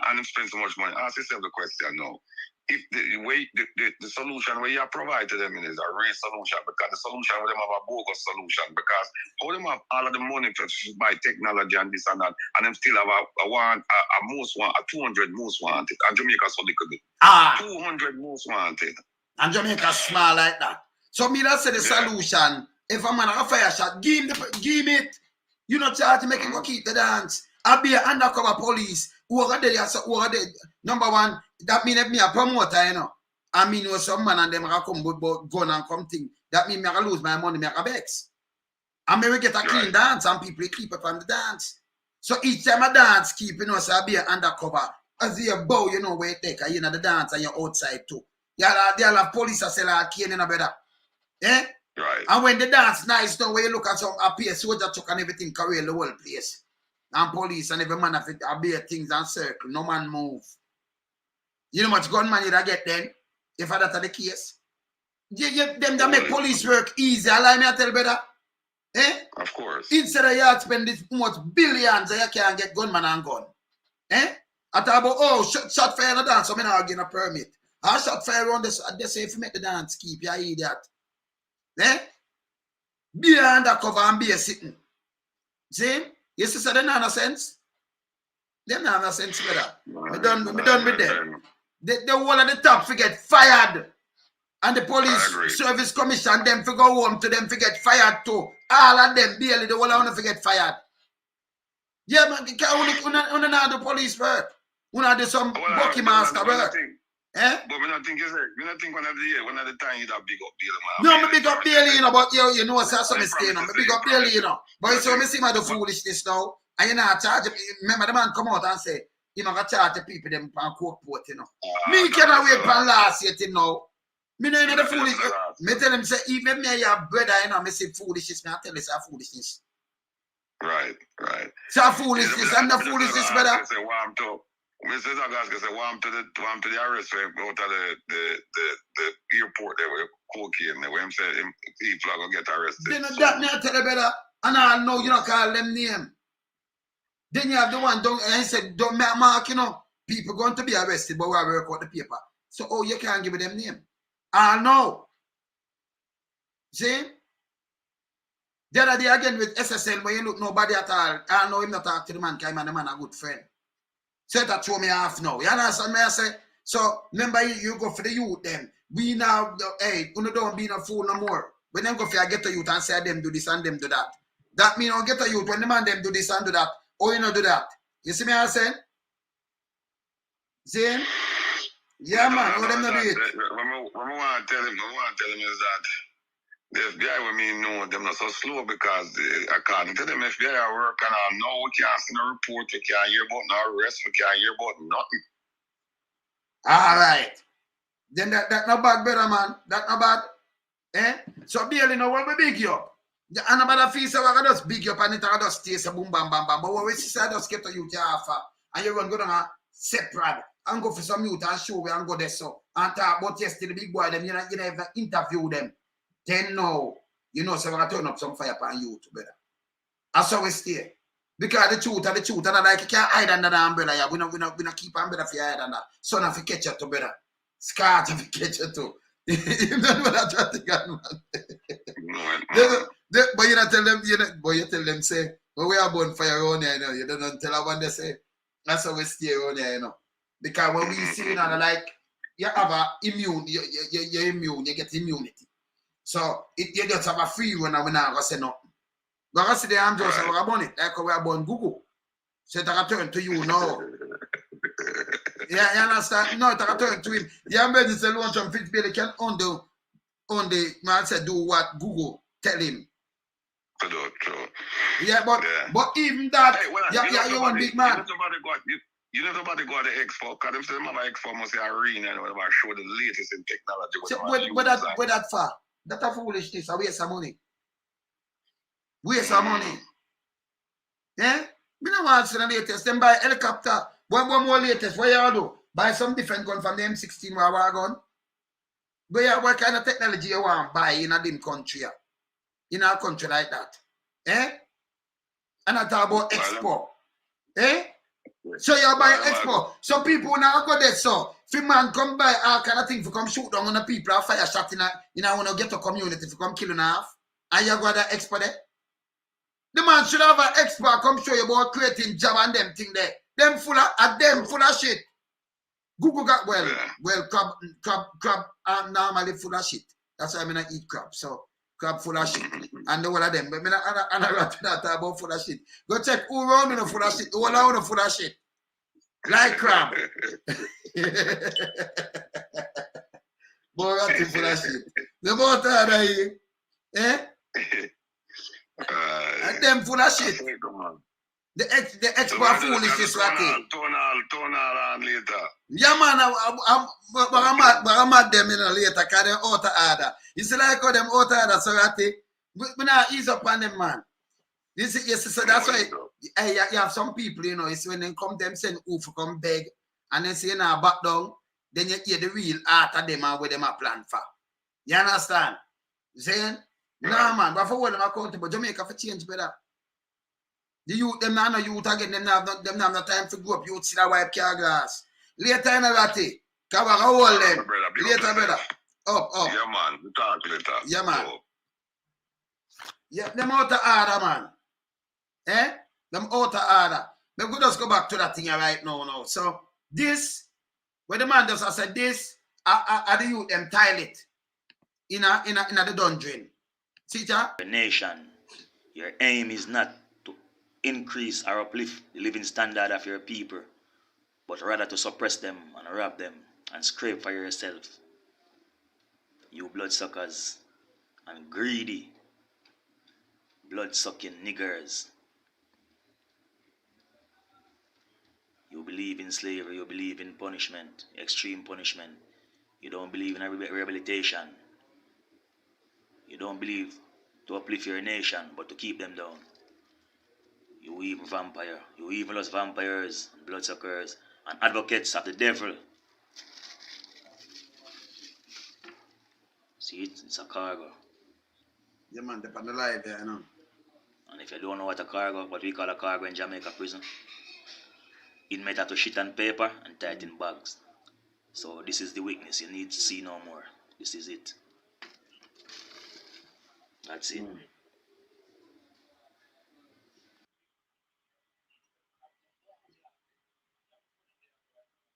And spend so much money. Ask yourself the question now. If the solution where you provide to them is a real solution, because the solution with them have a bogus solution, because how them have all of the money to buy technology and this and that, and them still have a 200 most wanted, and Jamaica so they could do 200 most wanted. And Jamaica small like that. So me that say the solution, if a man have a fire shot, give him it. You not charge make him go keep the dance. I'll be an undercover police who are there. Number one, that mean if me a promoter, I mean some man and them are come with gun and come thing. That mean me I lose my money, me I vex. And me we get a clean dance and people keep up on the dance. So each time I dance, keep so I be an undercover. As you bow, where you take, the dance and you're outside too. They all have police that sell a cane in a better. Right. And when the dance nice, now when you look at some appear soldier truck and everything carry the whole place. And police and every man have it bear things and circle. No man move. You know much gunman you get then? If that's the case. Them that make police work easy. Allow me to tell you better. Eh? Of course. Instead of you spend this much billions and you can't get gunman and gun. Eh? I talk about, oh, shot fire in the dance, so I'm not getting a permit. I shot fire on this, they say if you make the dance, keep you idiot. Eh? Be undercover and be a sitting. See? You see, so they don't have sense. They don't have sense with that. Me done with them. The whole of the top forget fired. And the police service commission them to go home to them to get fired too. All of them barely the whole of them to get fired. Yeah, man, you know the police work. You know do some bucky master work. Eh? But we don't think you say, we don't think one of the time you that big up Bailey, man. No, me big up Bailey, you know, but you know what's some mistake, me big up Bailey, you know. But so me see my the foolishness now. And you know, charge remember the man come out and say, you know, I charge the people them on court port, you know. Me cannot wait for last year till now. Me know the foolish. Me tell him say, even me your brother, you know, me say foolishness, me I tell you say foolishness. Right. Say foolishness, and the foolishness, brother. Mr. Zagaska said, warm to the arrest for go to the airport there with cocaine there, where him said he flag will get arrested. Then that me I tell you better, and I know you don't call them name. Then you have the one, and he said, don't make mark, you know, people going to be arrested, but we have to work out the paper. So, oh, you can't give them name. I know. See? The other day again with SSL, when you look nobody at all, I know him not talk to the man, because the man a good friend. So that throw me off now. You understand me? I say, so remember you go for the youth then. We now, hey, you don't be no fool no more. When them go for get a youth and say them do this and them do that. That mean don't get a youth when the man them do this and do that. Or you know do that. You see me I say? See? Yeah man, how them not do it? What I want to tell him is that the FBI with me know them not so slow because according to them FBI are working on now we can't see no report, we can't hear about no arrest, we can't hear about nothing. Alright. Then that not bad, brother man. That not bad. Eh? So barely know what we big you up. And about the fees we can just big you up and it will just stay so boom bam bam bam. But when we see just get to you offer and you run go down a separate and go for some youth and show we and go there so and talk about yesterday the big boy them you know even interview them. Then now, you know, so we're going to turn up some fire upon you, brother. That's how we stay. Because the truth, and like you can't hide under the umbrella. Yeah. We not keep umbrella for you hide under. Son of a catch you too, brother. Scar of a catch you too. You know what I'm trying to get, man. But you not tell them, you tell them, say, well, we are born fire around here, you know. You don't tell them they say, that's how we stay around here, you know. Because when we see, you know, like, you have a immune, you're immune, you get immunity. So you just have a free when I go say nothing. But I see the I'm just about it, like we are born Google. So I turn to you now. Yeah, you understand? No, I turn to him. The ambulance say launch from Fitzbilly can on the man said do what Google tell him. Yeah, but even that, hey, you're one big man. You know somebody go to the expo, because them say them have an expo must say arena and whatever show the latest in technology. So, where that far? That's a foolishness, a waste of money. Waste of money. Eh? We don't want to see the latest. Then buy helicopter. One more latest. What you do? Buy some different gun from the M16 where I gun. But what kind of technology you want to buy in a dim country? In a country like that. Eh? And I talk about expo. Eh? So you buy expo. So people now go there so. If man come by all kind of thing for come shoot down on the people or fire shot in a want to get a community for come kill in half. And you go to expo there. The man should have an expo come show you about creating job and them thing there. Them full of shit. Google got crab normally full of shit. That's why I not eat crab. So crab full of shit. And the one of them. But I'm not talk about full of shit. Go check who around me full of shit. Who around full of shit. Like crab. Boy, that's full of shit. The more tired of you. Eh? And them full of shit. The expo foolishness right there. Turn on later. Yeah, man, I'm mad them later because they're out of order. You see like how them out of order, so we not ease up on them, man. So that's why you have some people, you know, it's when they come, them send who for come beg, and then say, you know, back down, then you hear the real heart of them and what them are plan for. You understand? Saying? Nah, man, but for hold them accountable, Jamaica for change, brother. The youth, them not no youth again, them not no time to grow up. Youth see that wipe car glass. Later in a ratty. Come on, how old them? Later, brother. Up. Yeah, man. We talk later. Yeah, man. So, yeah, them out of order, man. Eh? Them out of order. But we just go back to that thing right now. So, this, where the man just said this, are the youth them toilet in the dungeon. See, ya? Your nation, your aim is not to increase or uplift the living standard of your people, but rather to suppress them and rob them and scrape for yourself. You bloodsuckers and greedy, blood-sucking niggers. You believe in slavery, you believe in punishment, extreme punishment. You don't believe in rehabilitation. You don't believe to uplift your nation, but to keep them down. You even vampire. You even lost vampires, and bloodsuckers, and advocates of the devil. See it? It's a cargo. Yeah, man, they're on the live there, you know. And if you don't know what we call a cargo in Jamaica prison, inmate have to shit on paper and tie it in bags. So this is the weakness. You need to see no more. This is it. That's it.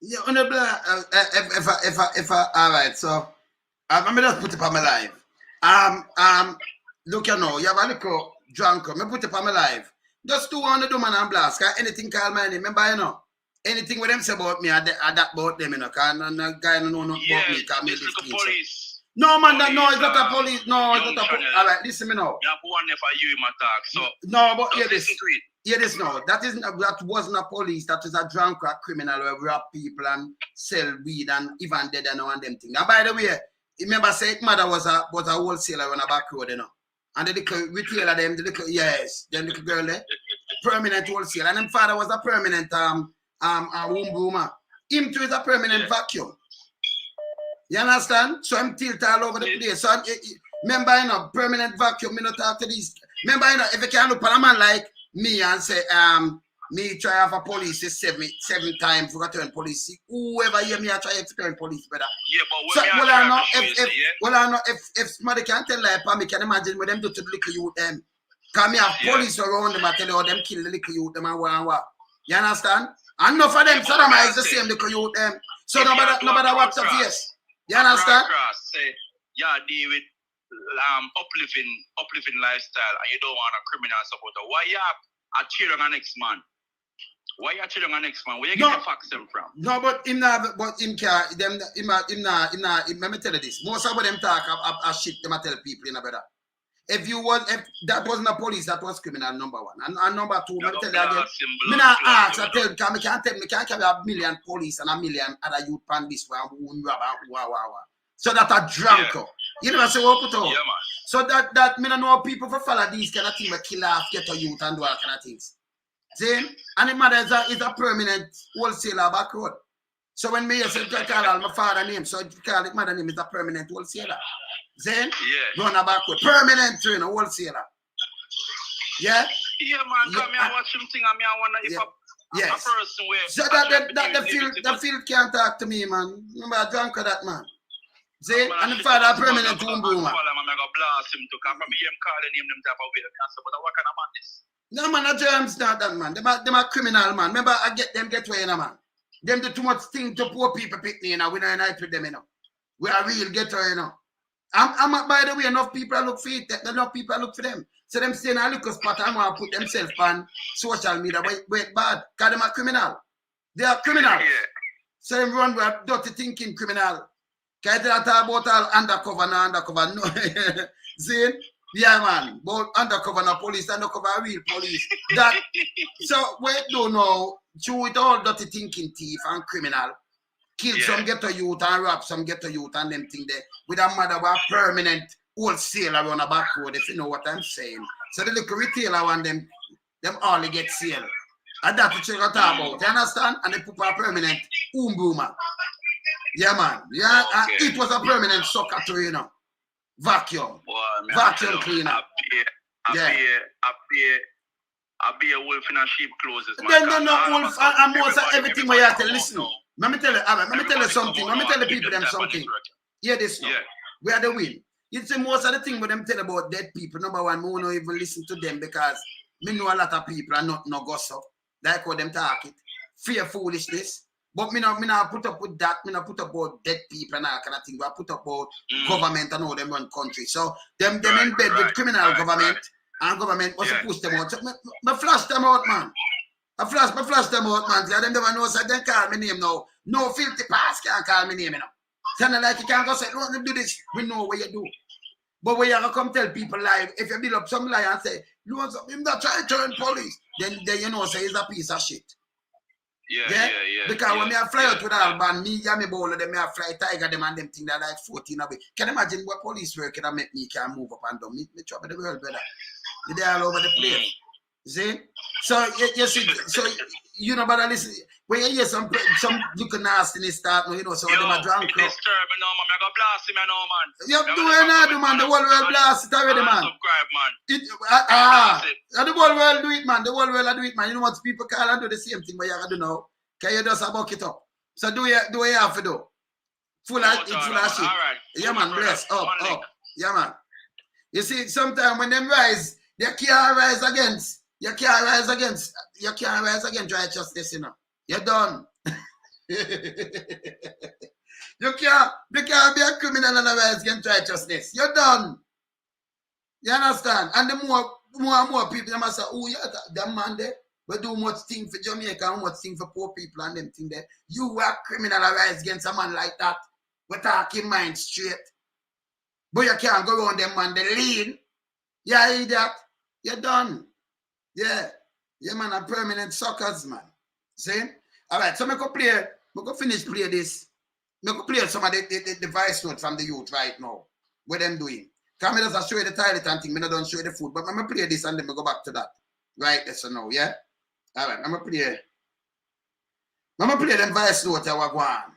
Yeah, on the if I all right, so I'm gonna just put it on my live. Look, you know, you have a little drunk. Me put it on my live. Just 200 do man and blast. Cause anything call my name. Remember, you know, anything with them say about me, I that about them, you know. Cause no guy no know nothing about me. Cause me live police. No man, no, it's not a police. No, it's not a police. All right, listen me now. You have one for you in my talk. So no, but hear this. listen to it. Hear this now. That wasn't a police. That was a drunk or criminal who rob people and sell weed and even dead and all them things. And by the way, remember say mother was a wholesaler on a back road, you know. And the little retailer them, the little girl there, permanent wholesaler. And them father was a permanent womb groomer. Him too is a permanent vacuum. You understand? So I'm tilted all over the place. So remember, you know, permanent vacuum, me not talk to these. Remember, you know, if you can look at a man like me and say, me try have a police seven times, we got to turn police. Whoever hear me, I try to turn police, brother. Yeah, but I know if somebody can tell like me can imagine what them do to the little youth them. Cause me have police around them, I tell you how them kill the little youth them and what. You understand? And enough of them sodomize the same little youth them. So nobody watch the face. You understand? Say, yeah, deal with uplifting lifestyle, and you don't want a criminal supporter. Why you are cheering on next man? Why you cheering on next man? Where you get the facts them from? No, but him care. Let me tell you this. Most of them talk of shit. Them tell people, you know, brother. If that wasn't a police, that was criminal, number one. And number two, let me tell you again. Me not ask, I tell you, me can't carry a million police and a million other youth pan this one who wow. So that a drunk. You never say what put out. Yeah, man. So that me don't know people for follow these kind of things, but kill off, get a youth and do all kind of things. See? And the mother is a permanent wholesaler back road. So when me say call my father name, so call it mother name is a permanent wholesaler. Then run a backward. Permanent trainer, wholesaler. Yeah? Yeah, man, come here and watch him thing and me I wonder if a person where so the field can't talk to me, man. Remember I drunk with that man. See? And the father a permanent womb boomer. No man, a germs not that man. Them a criminal man. Remember I get away, you know, man. Them do too much thing to poor people pick me, you know. We don't unite with them, you know. We are real ghetto, you know. I'm by the way, enough people look for it, enough people look for them. So them saying a little spot and want to put themselves on social media, wait bad. Because them are criminal. They are criminal. Yeah. So them run with dirty thinking criminal. Because they talk about all undercover. No. See? Yeah, man. But undercover no police, undercover real police. That so we don't know. True with all dirty thinking thief and criminal. Kill some ghetto youth and rob some ghetto youth and them thing there. With a mother with a permanent wholesaler on the back road, if you know what I'm saying. So the little retailer want them all get sale. And that's what you're talking about. You understand? And they put a permanent boomer. Yeah, man. Yeah, okay. It was a permanent sucker too, you know. Vacuum. Boy, Vacuum cleaner. I be a wolf in a sheep clothes, man. Then you're not wolf and most of everything where you have to listen. Let me tell you something. Let me tell the people them something. Hear this now. We are the win. You see most of the thing with them tell about dead people. Number one, we don't even listen to them because me know a lot of people are not no gossip. Like what them talk it. Fear foolishness. But me not put up with that. Me not put up about dead people and all kind of thing. I put up about government and how them run country. So them in bed with criminal government. And government must push them out. So me flash them out, man. I flash them out, man. Them never know, so they call me name now. No filthy pass can't call me name now. Tell like you can't go say, don't do this. We know what you do. But when you come tell people live, if you build up some lie and say, him that try to turn police, then you know say he's a piece of shit. Yeah. Because when me I fly out with all band, me and me bowler, them me I fly tiger them and them thing that like 14 away. Can you imagine what police work that make me can move up and down? Me trouble the world, brother. They're all over the place. See? So you see, so you know, but listen, when you hear some looking nastiness start, you know, so them are drunk. It's disturbing now, man. I go blast him, man. You do it, man. The whole world blast it already, man. Subscribe, The man. whole world do it, man. The whole world do it, man. You know what people call and do the same thing, but you gotta do now. Can you just buck it up? So do what you have to do. Full of shit. All right. Yeah, man. Bless up. Yeah, man. You see, sometimes when them rise, they can't rise against. You can't rise against righteousness, you know. You're done. You can't be a criminal and rise against righteousness. You're done. You understand? And the more people, they must say, oh, yeah, that man there, we do much thing for Jamaica and much thing for poor people and them thing there. You are criminal and rise against a man like that. We talk your mind straight. But you can't go around them man, they lean. Yeah, idiot. You're done. Yeah, man, a permanent suckers, man. See? All right, so I go finish play this. I go play some of the voice note from the youth right now. What them doing? Come here, just show you the toilet and thing. I don't show you the food, but I'm going to play this and then I go back to that. Right, that's now, yeah? All right, I'm going to play them voice note that we're going.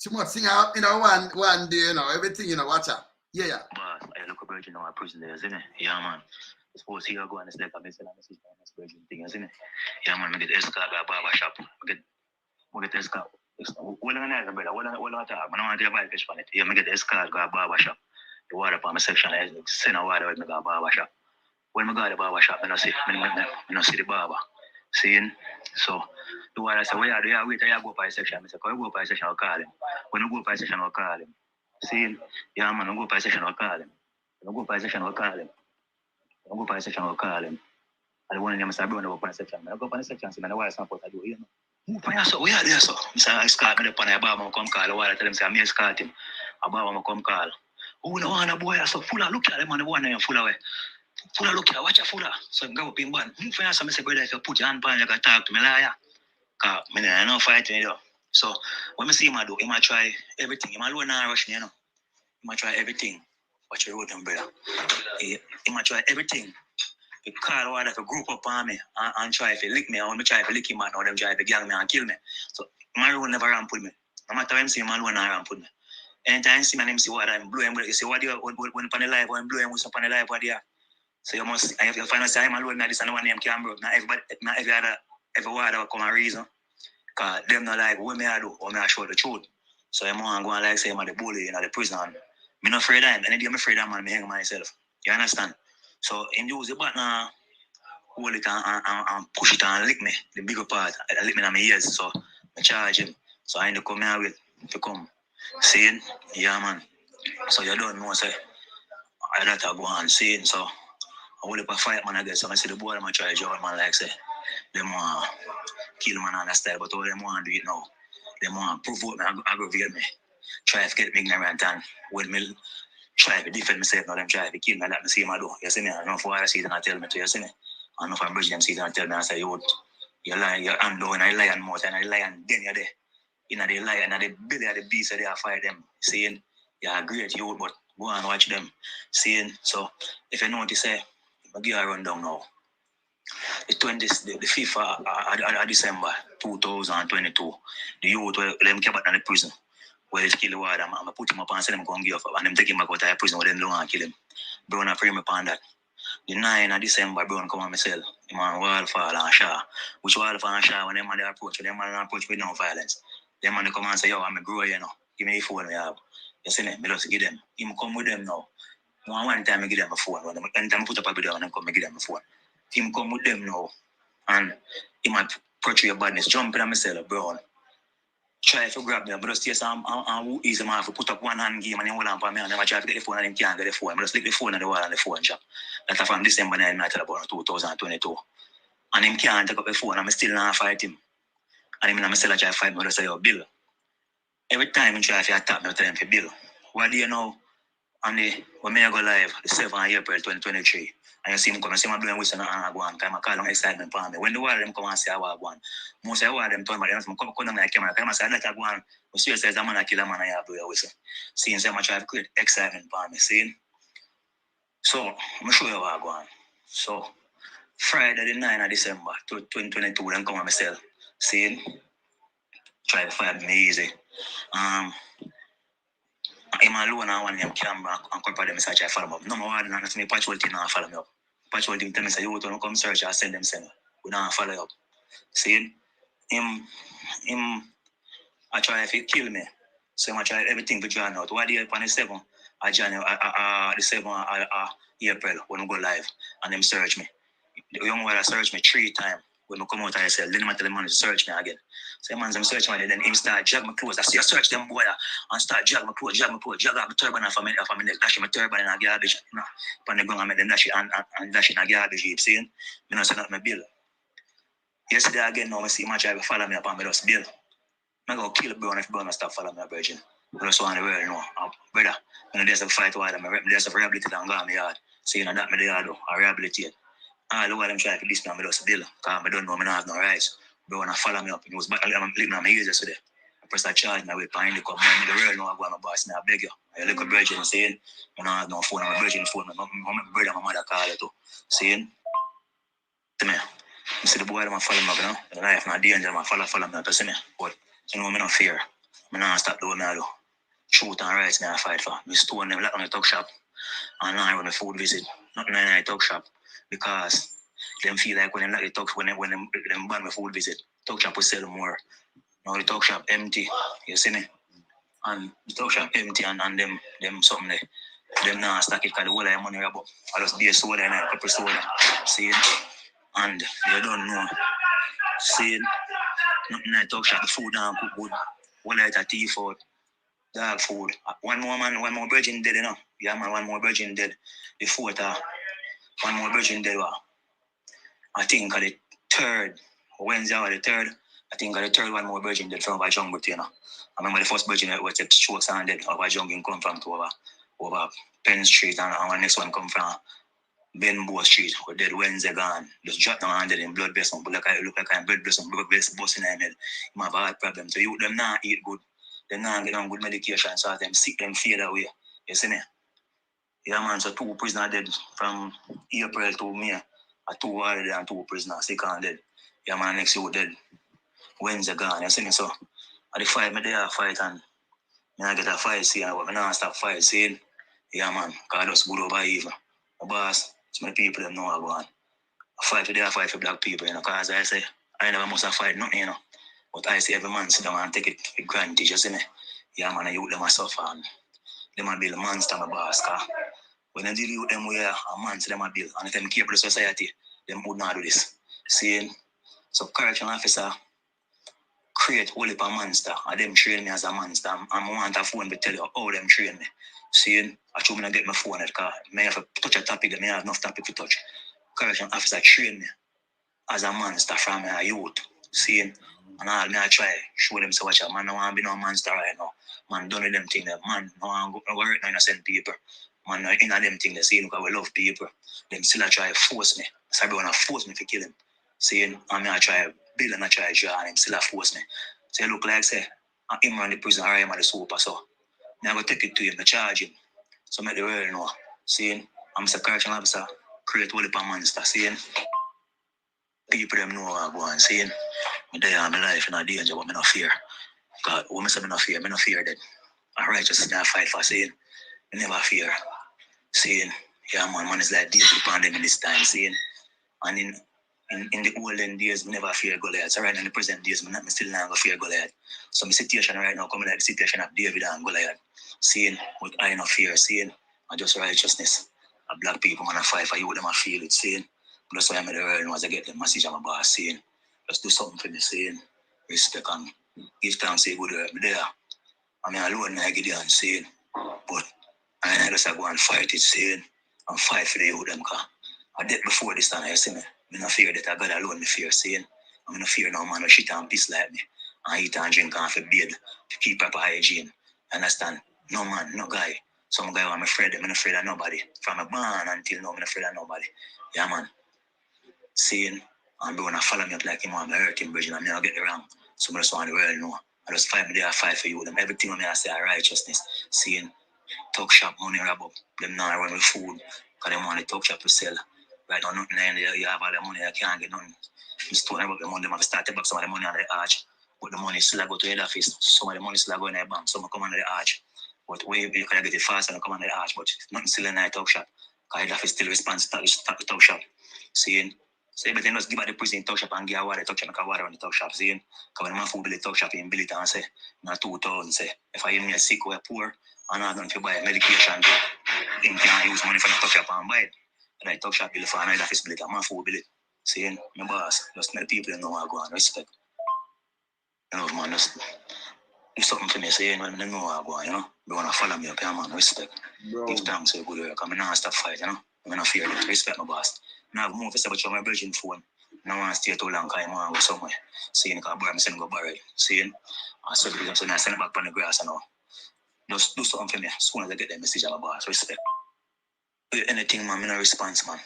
Too much thing out, you know, one day, you know, everything, you know, watch out. Yeah. But I look about, you know, a prison there, isn't it? Yeah, man. Suppose here go and it's like a message and this virgin thing, isn't it? Yeah, man, I get escort at a barber shop. I get escort. What am I brother? What am I talking? I don't want to buy fish on it. Yeah, I get escort go a barber shop. The water for my section, I send a water when I go a barber shop. When I go to the barber shop, I don't see the barber. Seeing? So the water say, wait, I go by section. I say, can you go by section, I'll call him. When I go by section, I'll call him. Seeing? Yeah, man, I go by section, I'll call him. When I go by section, I'll call him. I go by section, I'll call him. And the one of them said, I go by section. I go by section, so I know why it's not what I do, you know. Move by so, we are there, so. I escort me up on a barber, come call. The water tell them, say, I'm escort him. A barber, come call. Oh, no one, a boy, so full of look at them on the one and full away. Full of look at, watch a full of. So I go up in band. Move by so, I say, brother, if you put your hand on, you can talk to me, liar. Because I know fighting, you know. So when I see him, I do, he might try everything. He might alone and rush me, you know. He might try everything. Watch your road, brother. He might try everything. He call water if a group up on me and try if he lick me. I want to try if he lick him man or them try if he gang me and kill me. So my road never ramp with me. No matter when I see him alone and ramp with me. Anytime I see my name see water and blow him, you say what do you when upon the life or blow him with upon the life what do you? So you must I have to find out say I'm alone now this and one name can bro. Not every water will come a reason. Cause them not like what me I do or me I show the truth. So I'm going like say I'm at the bully in the prison. Me not afraid of him. Any day I'm afraid of man, me hang myself. You understand? So him use the button hold it and push it and lick me. The bigger part, lick me in my ears. So I charge him. So I need to come here with to come. Seeing? Yeah man. So you don't know say I that I go on seeing. So I hold up a fight man I guess. So I see the boy I'm try to join man like say them want kill man on that style, but all them want do it now. Them want provoke me, aggravate me. Try to get me ignorant and with me try to defend myself, now them try to kill me, let me see my do. You see me? I don't know if I see it and I tell me to, you see me? I don't know if I'm bridging them see it and tell me, I say, you lie, you're unknown, and I lie and mouth, and I lie and then you're there. You know, they lie and the belly of the beast, so they are fight them. Saying, you're great, you but go and watch them. Saying, so, if you notice, say, I'll give you a rundown now. The 5th of December 2022, the youth them came back in the prison. Well, kill the water, I'm put him up and send him go and give up. And them take him back out of the prison where them don't want to kill him. Brown I pray me upon that. The 9th of December, Brown come on myself. Him on Wildfall and Shaw. Which Wildfall and Shaw, when them man they approach with no violence. Them man they come and say, yo, I'm a grower, you know. Give me the phone we have. You see me? Me just give them. Him come with them now. One time I give them a phone. Anytime I put up a video and come, I give them a phone. Him come with them now. And he might portray your badness. Jump in on myself, Brown. Try to grab me, but just yes, I'm easy man. If put up one hand game and then hold on for me, and then I try to get the phone and then can't get the phone. I just leave the phone on the wall and the phone shop. That's from December 9 about 2022. And him can't take up the phone and I still not fight him. And him still try to fight me, I just say, yo, Bill. Every time he try to attack me, I tell him, Bill, what do you know? And when I go live, the 7th of April 2023, and you see him come, I see him blowing whistle and I go on, because I call him excitement for me. When the war them come and say I want to go on, most of the war them turn back, they come down my camera, I say, I let her go on. But seriously, as a man, I kill a man, I blow your whistle. Seeing them, I try to create excitement for me, see? So, I'm show you what I go on. So, Friday the 9th of December 2022, then come on myself, see? Try to fight me easy. I'm alone and one of them camera and compare them search I follow me up. No more than that, me patrol team now follow me up. Patrol team tell me say you don't come search, I send them send. We don't follow you up. See him I try to kill me. So I try everything to join out. What day on the 7th? I join the 7th April when I go live and them search me. The young boy search me 3 times. When I come out of cell, then I tell the man to search me again. So the man search me, then him start drag my clothes. I see I search them boy and start drag my clothes, drag out my turban off of my neck, dash my turban in a garbage. No, on the ground I make them dash it and dash it in a garbage heap, seeing? Me not send out my bill. Yesterday again now I see my try to follow me up and me just bill. I'm gonna kill Brown if Brown stop following me, virgin. I just want the world know. Brother, when there's a fight with them, there's a rehabilitate and go on my yard. So you know that me the yard I rehabilitate. All the while I'm trying to this me, I just bill. Because I don't know, I don't have no rights. Brown follow me up. He was living on my ears yesterday. I press that charge, I wait behind the cup. The world know I go on my boss, and I beg you. I look at virgin saying, I don't have no phone, I'm a virgin phone. My brother and my mother call it too. Saying, to me, you see the boy that follow me up, you know? The life not danger, I follow me up, you see me? But you know, I don't fear. I don't stop doing what I do. Shoot and rights me I fight for. I stone them lock on the talk shop. And now I run a food visit. Nothing in the talk shop. Because them feel like when they like the talk, when them ban my food visit, talk shop will sell more. Now the talk shop empty. You see me? And the talk shop empty and them something there. Them now stack it because the whole of the money about. I just be a soda and a couple soda. See it? And you don't know. See it? Nothing in the talk shop, the food down cook good. One light of tea for dog food. One more virgin dead, you know. Yeah, man, one more virgin dead. The 4th, one more virgin dead. I think the 3rd, Wednesday or the 3rd, I think the 3rd one more virgin dead from over jungle, you know. I remember the first virgin that was take strokes and dead over jungle come from to over Penn Street and the next one come from Benbow Street, where dead Wednesday gone. Just drop down and dead in blood vessel. Look like I'm blood vessel busting in their head. You have a heart problem. So you them not eat good. They not get on good medication, so them sick them fade away. You see me? Yeah man, so 2 prisoners dead from April to May. 2 already and 2 prisoners sick and dead. Yeah man, next year dead. Wednesday gone, you see me? So at the fight, me there fight and I get a fight scene, but I not stop fight scene. Yeah man, because I just good over evil. My boss, so many people them know I go on. I fight for black people, you know, because I say, I never must have fight nothing, you know. But I see every man sit down and take it for granted, you see me? Yeah man, I youth them a suffer and them a build a monster, my boss, because when I deal with them we are a monster, them a build. And if them care for the society, them would not do this. See? So correctional officer create whole heap of monster and them train me as a monster. I want a phone to tell you how them train me. See? I should not get my phone because I have to touch a topic that I have enough topic to touch. Correctional officer train me as a monster from my youth. See? And all me I try show them so watch out. Man, I want to be no monster right now. Man, don't do them things. Man, I want to work now send people. Man, in them things they see because we love people. Them still try to force me. So everyone force me to kill him. See? And I try build and I try draw and him still force me. So it look like say him run the prison or I am at the super. So I go take it to him, I charge him. So make the world know. See? I'm a correctional officer, create all the monster. See? People them know what I go on. See? Me there in my life in a danger, but I no fear. God, when I say I no fear dead. and righteousness that I fight for, saying, I never fear. Saying, yeah, man is like days upon them in this time, saying, and in the olden days, we never fear Goliath. So right now in the present days, me still not going to fear Goliath. So my situation right now coming like the situation of David and Goliath. Saying, with I no fear, saying, and just righteousness. A black people, man, I fight for you, them I feel it, saying, but that's why I'm in the world now as I get the message of my boss, saying, just do something for me, saying, respect and give thanks, say good work, me there. I mean, alone, I get there saying, but I just go and fight it, saying, and fight for the youth, them, because I did before this time, you see me. I don't fear that I God alone, me fear, saying, I don't fear no man who shit and piss like me, and eat and drink and for bed, to keep proper hygiene. Understand? No man, no guy. Some guy I'm afraid of, I'm not afraid of nobody. From a born until now, I'm not afraid of nobody. Yeah, man. Saying, and they want to follow me up like him, I'm hurt him, bridge, and I'm not get the wrong. So I just want the world know. I just fight me there, I fight for you. Them everything on me, I say, righteousness. Saying, talk shop, money, rob up. Them now run with food, because they want the talk shop to sell. Right now, nothing in there, you have all the money, you can't get nothing. You still about the money, them have to start to back some of the money on the arch. But the money still go to the head office. Some of the money still go in the bank, some come on the arch. But way you can get it fast and come on the arch, but nothing still in the talk shop. Because the office still responds to the talk shop. Seeing, so everything just give out the prison talk shop and give water talk shop, make a water on the talk shop, seeing. Because when the man food bill the talk shop, he bill it and say, not 2,000, say, if I am sick or poor, and I'm going to buy medication, him can't use money from the talk shop and buy it. And I talk shop bill for another office bill it, and man food bill it. Seeing, my boss, just make people know I go and respect. You know, man, just do something for me, saying, when they know I go on, you know. They want to follow me up here, man, respect. Bro. Give thanks for good work, I'm not stop fight, you know. I'm not fear them, respect my boss. Now I move to say about my virgin phone. Now I want to stay too long, because I want to go somewhere. Seeing, because I borrow, I'm saying go borrow it. Seeing, I said, I'm saying, I send it back on the grass, you know. Just do something for me, as soon as I get the message of my boss, respect. Do anything, man, I'm not response, man.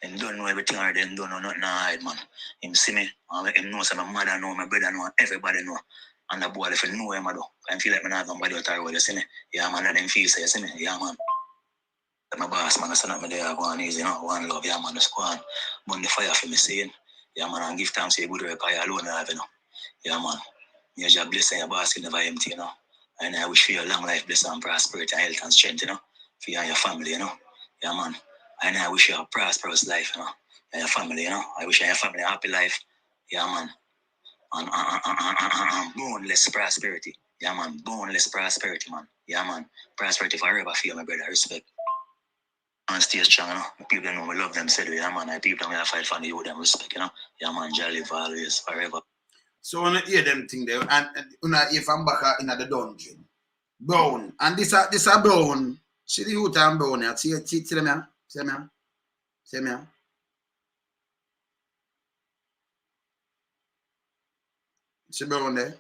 Him don't know everything or them don't know nothing I hide, man. Him see me, and make him know so my mother know, my brother know, everybody know. And the boy, if you know him, I do. I feel like I'm not going to bother with you see me? Yeah, man, let them feel say, you see me? Yeah, man. My boss, man, I said, me there, go on easy, you know, one love, yeah, man, just go on. Burn the fire for me, saying, yeah, man, and give thanks to your good work, I alone have, you know. Yeah, man. Your job blessing, your boss will never empty, you know. And I wish for you a long life, blessing and prosperity, and health and strength, you know, for you and your family, you know. Yeah, man. And I wish you a prosperous life, you know, and your family, you know. I wish you and your family a happy life. Yeah, man. And boundless prosperity. Yeah, man. Boundless prosperity, man. Yeah, man. Prosperity forever for you, my brother. Respect. And stay strong, you know. The people that know we love them, said, yeah, man. The people that we fight for, you them respect, you know. Yeah, man. Jolly for always, forever. So when you hear them thing there, and if I'm back in the dungeon, brown, and this a brown. See the youth and brown here. See them here. See them here. See them here. See brown there.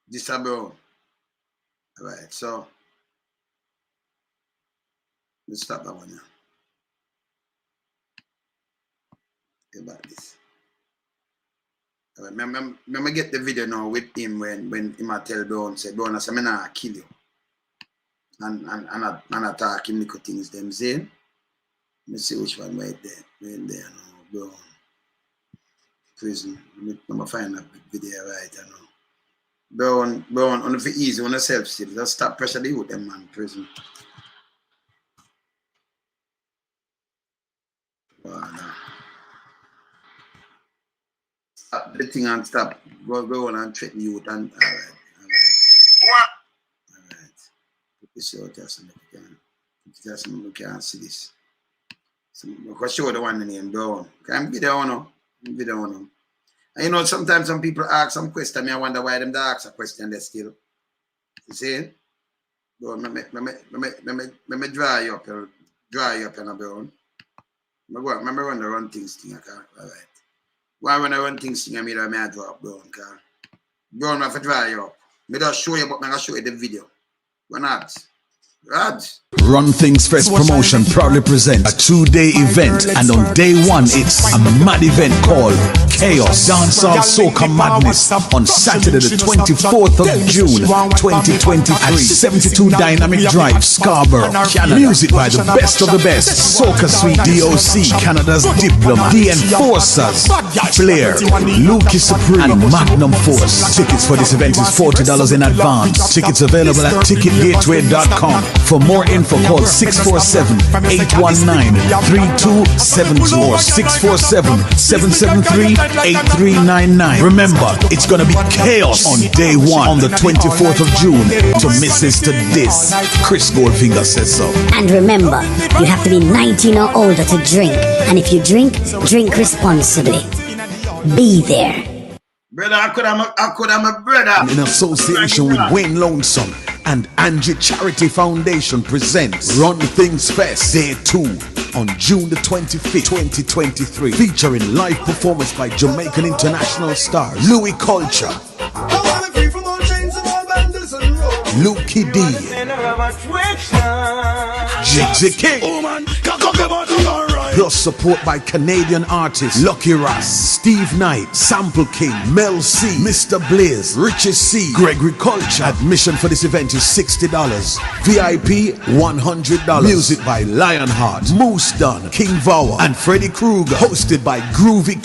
This a brown. Alright, so let's stop that one here. About this. Alright, me get the video now with him when him a tell Brown, say, Brown, I say, I'm not kill you. And I talk him little things them saying. Let me see which one right there. Right there now, Brown. Prison. Let me find that video right now. Brown, on the easy, on the self-still. Just stop pressure the youth them man, prison. Wow, no. Stop the thing and stop. Go on and threaten youth and alright. Put this out there so we can. Put it out so we can see this. So we can show the one name Brown. Can video now. Video now. And you know, sometimes some people ask some question, I wonder why them they ask a question they still. You see? Bro, let me dry you up, Brown. Remember when I run things thing, okay? Alright. Why when I run things thing, I made a man drop Brown, okay? Brown, I have to dry you up. I just show you, but I'm going to show you the video. Why not? Right. Run Things Fest Promotion proudly presents a 2-day event, and on day 1 it's a mad event called Chaos Dancehall Soca Madness on Saturday the 24th of June 2023 at 72 Dynamic Drive, Scarborough, Canada. Music by the best of the best: Soca Sweet, DOC, Canada's Diplomat, The Enforcers, Flair, Lucky Supreme, and Magnum Force. Tickets for this event is $40 in advance. Tickets available at ticketgateway.com. For more info, call 647-819-3272 or 647-773-8399. Remember, it's gonna be chaos on day 1 on the 24th of June. To miss is to this. Chris Goldfinger says so. And remember, you have to be 19 or older to drink. And if you drink, drink responsibly. Be there. Brother, I could have my brother. In association with Wayne Lonesome and Angie Charity Foundation presents Run Things Fest Day 2 on June the 25th, 2023, featuring live performance by Jamaican international stars Louis Culture, Lucky D, Jiggsy King, plus support by Canadian artists Lucky Ross, Steve Knight, Sample King, Mel C, Mr. Blaze, Richie C, Gregory Culture. Admission for this event is $60. VIP $100. Music by Lionheart, Moose Dunn, King Vower, and Freddy Krueger. Hosted by Groovy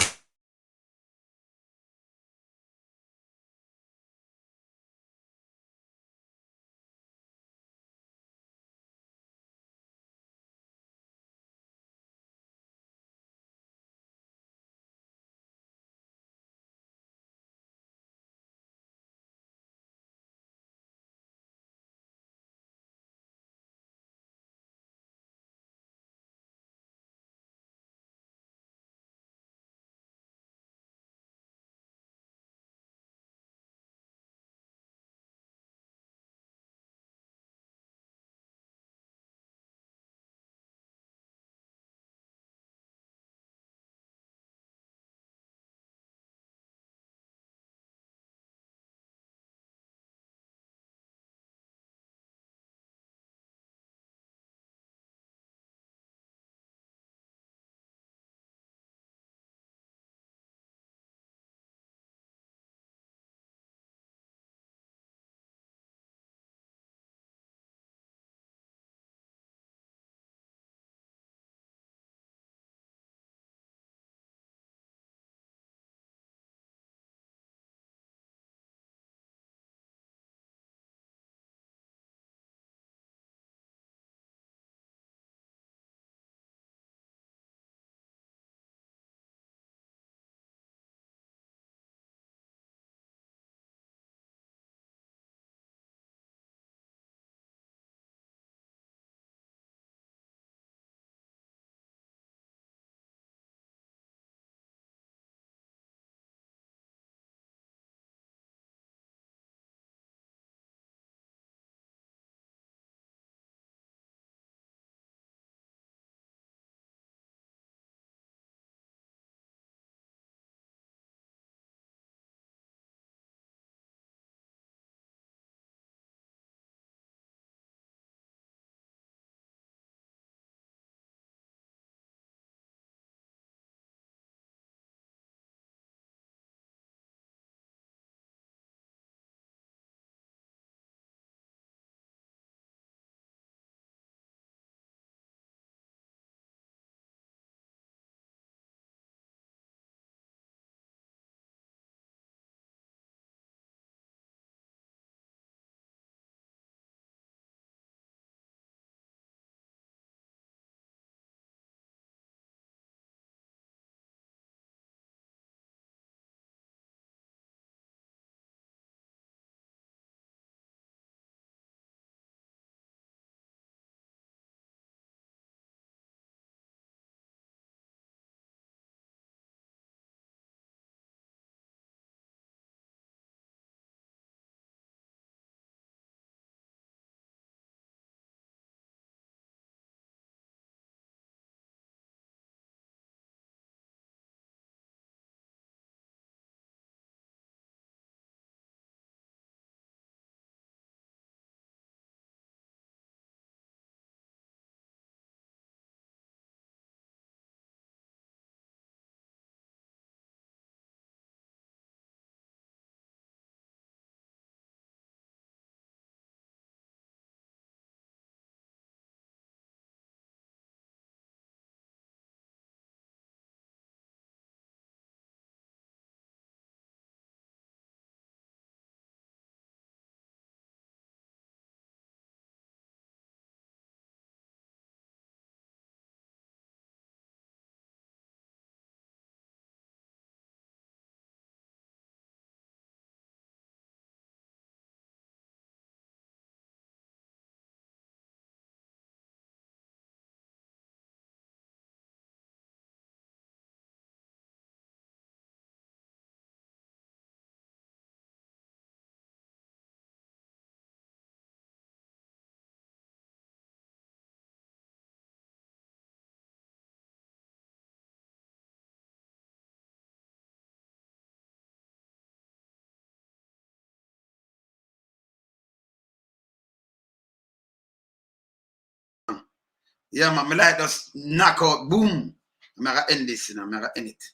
Yeah, man, me like just knock out, boom. I'm gonna end this, you know, I'm gonna end it.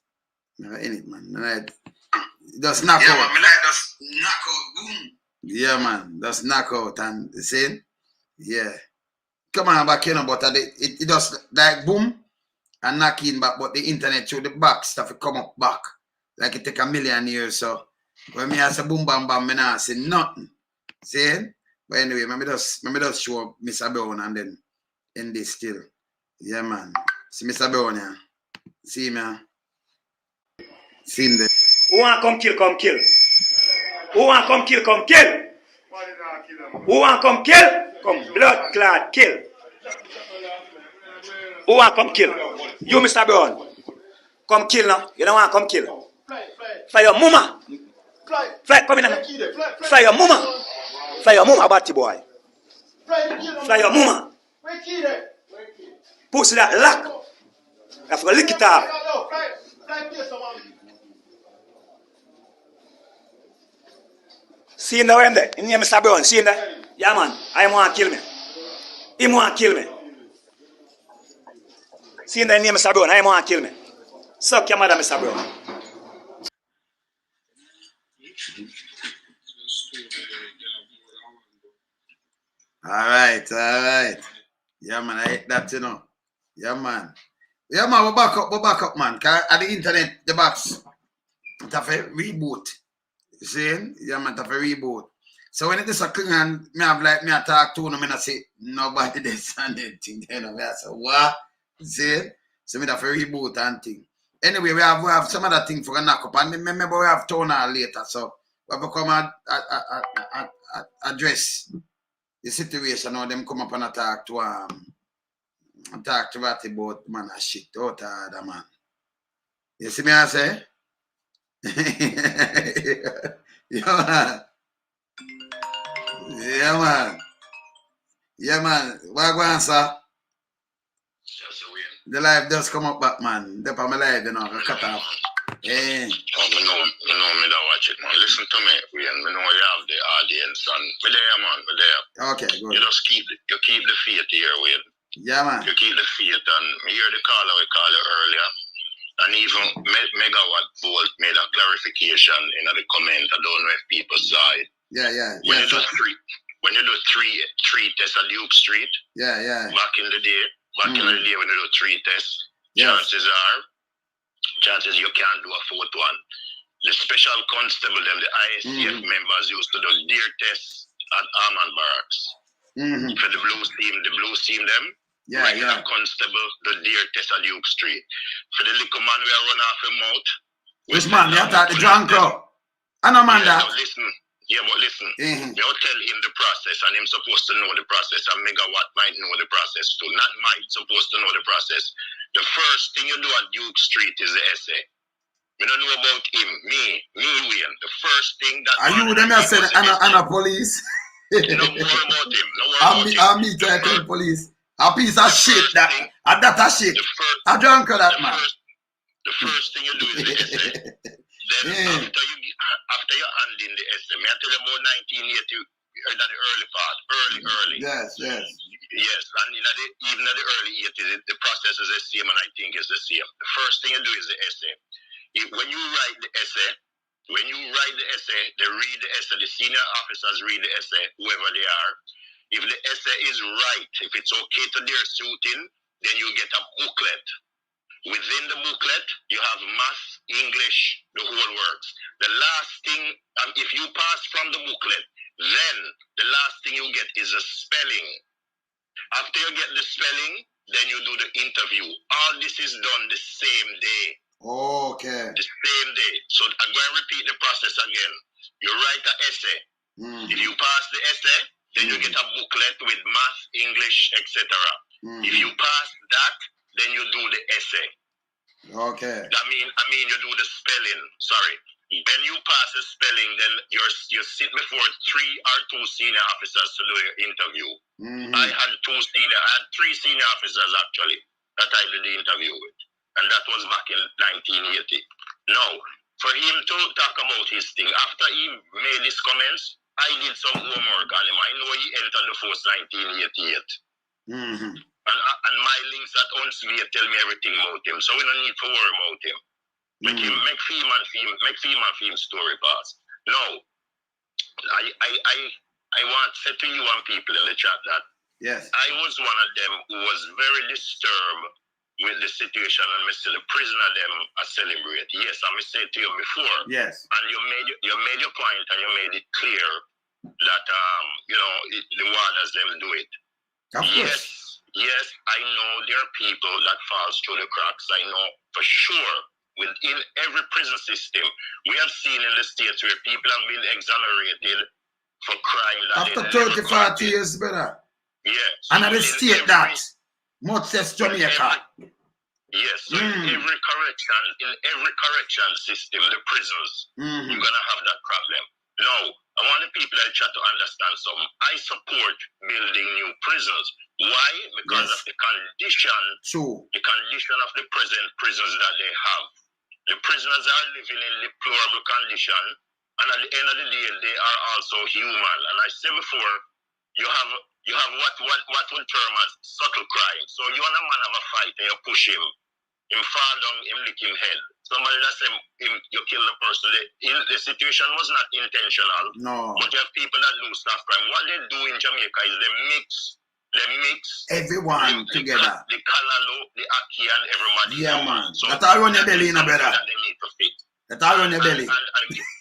I'm gonna end it, man. Like, just knock out. Man, me like just knock out, boom. Yeah, man, just knock out and see? Yeah. Come on back, you know, but it just like boom and knock in back, but the internet through the back stuff it come up back. Like it take a million years, so when me say boom bam bam, me not say nothing. See? But anyway, let me just show Mr. Brown and then end this still. Yeah, man. See Mr. Brown, yeah. See me. See him there. Who want come kill, come kill. Who want come kill, come kill. Who want come kill, come blood clot kill. Who want come kill? You, Mr. Brown. Come kill now. You don't want to come kill. For your mama. Fly, come in now. For your mama. For your mama, batty boy. For your mama. Pussy that lock. You have to lick it off. See him there, there. In here, Mr. Brown. See him there? Yeah, man. I want to kill me. He want to kill me. See him there, in here, Mr. Brown. I want to kill me. Suck your mother, Mr. Brown. All right. Yeah, man, I hate that, you know. Yeah, man. Yeah, man, we back up, man. Cause at the internet, the box, it have a reboot. You see? Yeah, man, it have a reboot. So when it is a clean and me I talk to them, I say, nobody this and anything. You know, I say, what? You see? So me have a reboot and thing. Anyway, we have some other thing for a knock up. And remember, we have toner later. So we have to come address the situation. Now them come up and talk to Ratty about man a shit out of other man. You see me I say? Yeah, man. What go on, sir? The life does come up back, man. Dep on my life, you know, I cut off. I Eh. know me that watch it, man. Listen to me, Wayne. Me know you have the audience, and me there, man. Me there. Okay, good. You just keep the faith here, Wayne. Yeah, man. You keep the faith, and me hear the caller we call you earlier, and even Megawatt Volt made a clarification in the comment. I don't know if people saw it. Yeah. When you do three tests at Duke Street. Yeah. Back in the day when you do three tests, chances you can't do a fourth one. The special constable, them, the ISCF members used to do deer tests at Armand Barracks. For the blue team, them. Regular constable, the deer test at Duke Street. For the little man we are run off him out. Which man? You thought the drunk girl? I know, man, that. Listen. You tell him the process, and him supposed to know the process, and Megawatt might know the process too. Not might, supposed to know the process. The first thing you do at Duke Street is the essay. We don't know about him. Me, Wayne. The first thing that... Are you them that said Anna police? No more about him. I'll meet the police. A piece of shit that a shit. A drunk of that man. The first thing you do is the essay. Then after you hand in the essay, may I tell you about 1980, that the early part, early. Yes. Yes, and even at the early 80s, the process is the same, and I think it's the same. The first thing you do is the essay. When you write the essay, they read the essay, the senior officers read the essay, whoever they are. If the essay is right, if it's okay to their suiting, then you get a booklet. Within the booklet, you have math, English, the whole works. The last thing, if you pass from the booklet, then the last thing you get is a spelling. After you get the spelling, then you do the interview. All this is done the same day. Okay. The same day. So I'm going to repeat the process again. You write an essay. If you pass the essay, then you get a booklet with math, English, etc. If you pass that, then you do the essay. Okay. I mean you do the spelling. Sorry. When you pass the spelling, then you sit before 3 or 2 senior officers to do your interview. I had 3 senior officers actually that I did the interview with. And that was back in 1980. Now, for him to talk about his thing, after he made his comments, I did some homework on him. I know he entered the force 1988. And my links at Unsvia tell me everything about him, so we don't need to worry about him. Make female film story pass. No, I want to say to you and people in the chat that I was one of them who was very disturbed with the situation, and Mr. the prisoner them are celebrate. Yes, I must say to you before. Yes. And you made your point, and you made it clear that the warders them do it. Of course. Yes, I know there are people that falls through the cracks. I know for sure within every prison system, we have seen in the states where people have been exonerated for crime that after 30-40 years, brother. Yes. And I state that much as Jamaica. Yes, so in every correction system, the prisons, you're gonna have that problem. Now, I want the people in the chat to understand something. I support building new prisons. Why? Because of the condition of the present prisons that they have. The prisoners are living in deplorable condition, and at the end of the day, they are also human. And I said before, you have what would term as subtle crime. So you and a man have a fight and you push him fall down, him lick him head. Somebody that said you kill the person. The situation was not intentional. No. But you have people that do stuff crime. What they do in Jamaica is they mix everyone together. The Kalalo, the Aki, and everybody. Yeah, man. So that all on your belly, no better. That they need to fit. That all on your belly.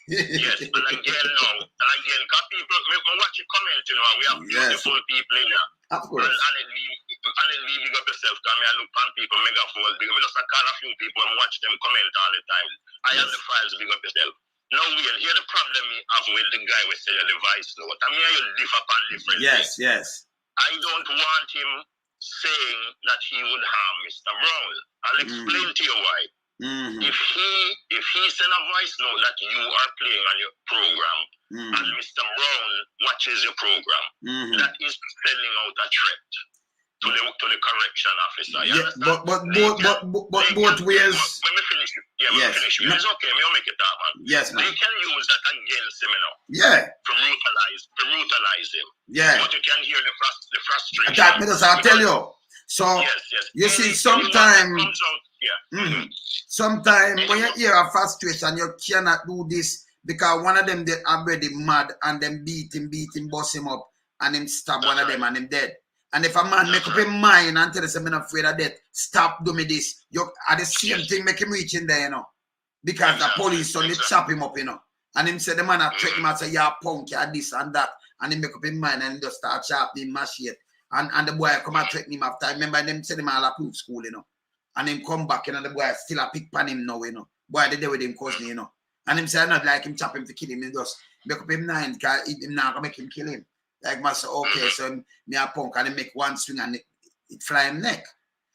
Yes, and again now, because people, we watch your comment, we have beautiful people in here. Of course. And it be big up yourself, because I look on people, megaphone, big up. I just call a few people and watch them comment all the time. I have the files, big up yourself. Now, here the problem we have with the guy we say the vice note. I mean, you differ upon different things. Yes. I don't want him saying that he would harm Mr. Brown. I'll explain to you why. If he send a voice note that you are playing on your program and Mr. Brown watches your program, that is sending out a threat to the correction officer. But both ways. Let me finish. Let me finish. It's okay. I'll make it up, man. Yes, man. They can use that against him, to brutalize him. Yeah. But you can hear the frustration. That because I'll tell you. So you see, sometimes when you hear a frustration, you cannot do this because one of them they already mad and them beat him, bust him up, and him stab one of them and him dead. And if a man make up his mind and tell us I'm not afraid of death, stop doing this. You are the same thing make him reach in there, because the police so they chop him up, And him say the man trick him and say, yeah, punk, yeah, this and that. And he make up his mind and just start sharpening machete. And the boy come and threaten him after. I remember them send him all approved school, And him come back, and the boy still a pick pan him now, Boy, they do with him cousin, And him say, I not like him chop him to kill him. He just make up him mind, because him now gonna make him kill him. Like master, okay, so me a punk, and he make one swing and it fly him neck.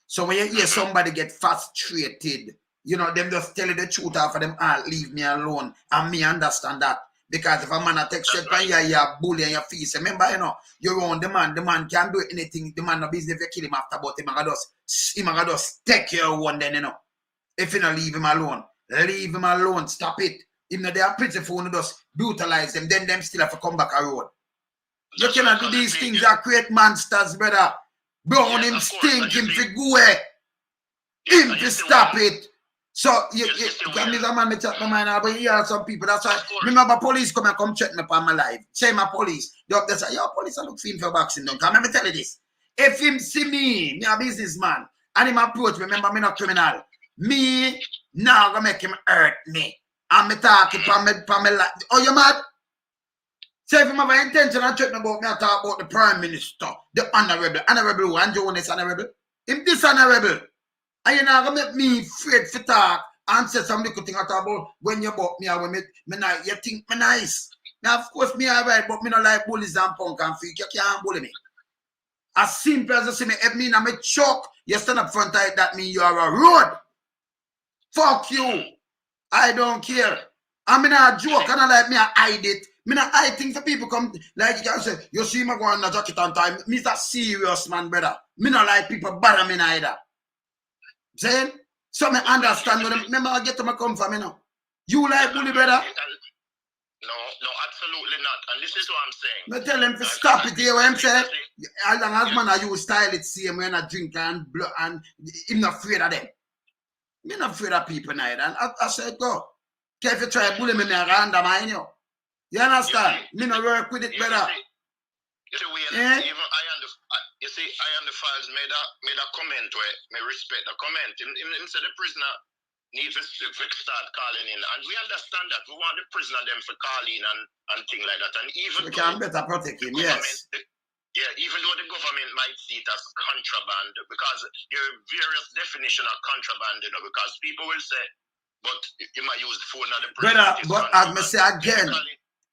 So when you hear somebody get frustrated, them just tell you the truth after them, leave me alone. And me understand that. Because if a man takes you by you're bully and your face, remember, you own the man can't do anything, the man no business if you kill him after, but him gonna just take your one then, If you don't leave him alone, stop it. If they are pitiful, you just brutalize them, then them still have to come back a road. You cannot do these things that create monsters, brother. Brown him stink him to go away. Him to stop it. So, you can be a man, me chat my mind, but here are some people, that's why, remember police come check me upon my life. Say my police, they say, yo, police, I look for him for vaccine, don't come. Let me tell you this. If him see me a businessman, and him approach me, remember me not criminal, me, now gonna make him hurt me. And me talking for me life. Oh, you mad? Say if him have an intention and check me about me, I talk about the Prime Minister, the honorable who, and Jonas honorable. Him dishonorable. And you know, gonna make me afraid for talk and say some little thing about when you bought me and when me nice. You think me nice. Now, of course, me alright, but me not like bullies and punk and freak. You can't bully me. As simple as you see me, if me in me choke, you stand up front of it, that means you are a road. Fuck you. I don't care. I mean, I joke, and I like me, I hide it. Me not hide things for people come, like you can say, you see me going on a jacket on time. Me's a serious man, brother. Me not like people bother me neither. Saying? So me understand when remember I get to my come from, You like bully, brother? No, absolutely not. And this is what I'm saying. No tell him to stop it here. What I'm saying, as long as man I use style it same when I drink and blood and I'm not afraid of them. I'm not afraid of people neither. And I said go. Okay, if you try to bully me, I undermine you. You understand? Me no work with it, brother. You see, I and the files made a comment where me respect the comment. Him said the prisoner need to start calling in, and we understand that. We want the prisoner them for calling and things like that. And even so we can better protect him, yes. Even though the government might see it as contraband, because there are various definitions of contraband, because people will say, but you might use the phone at the prison. Brother, but as me say again,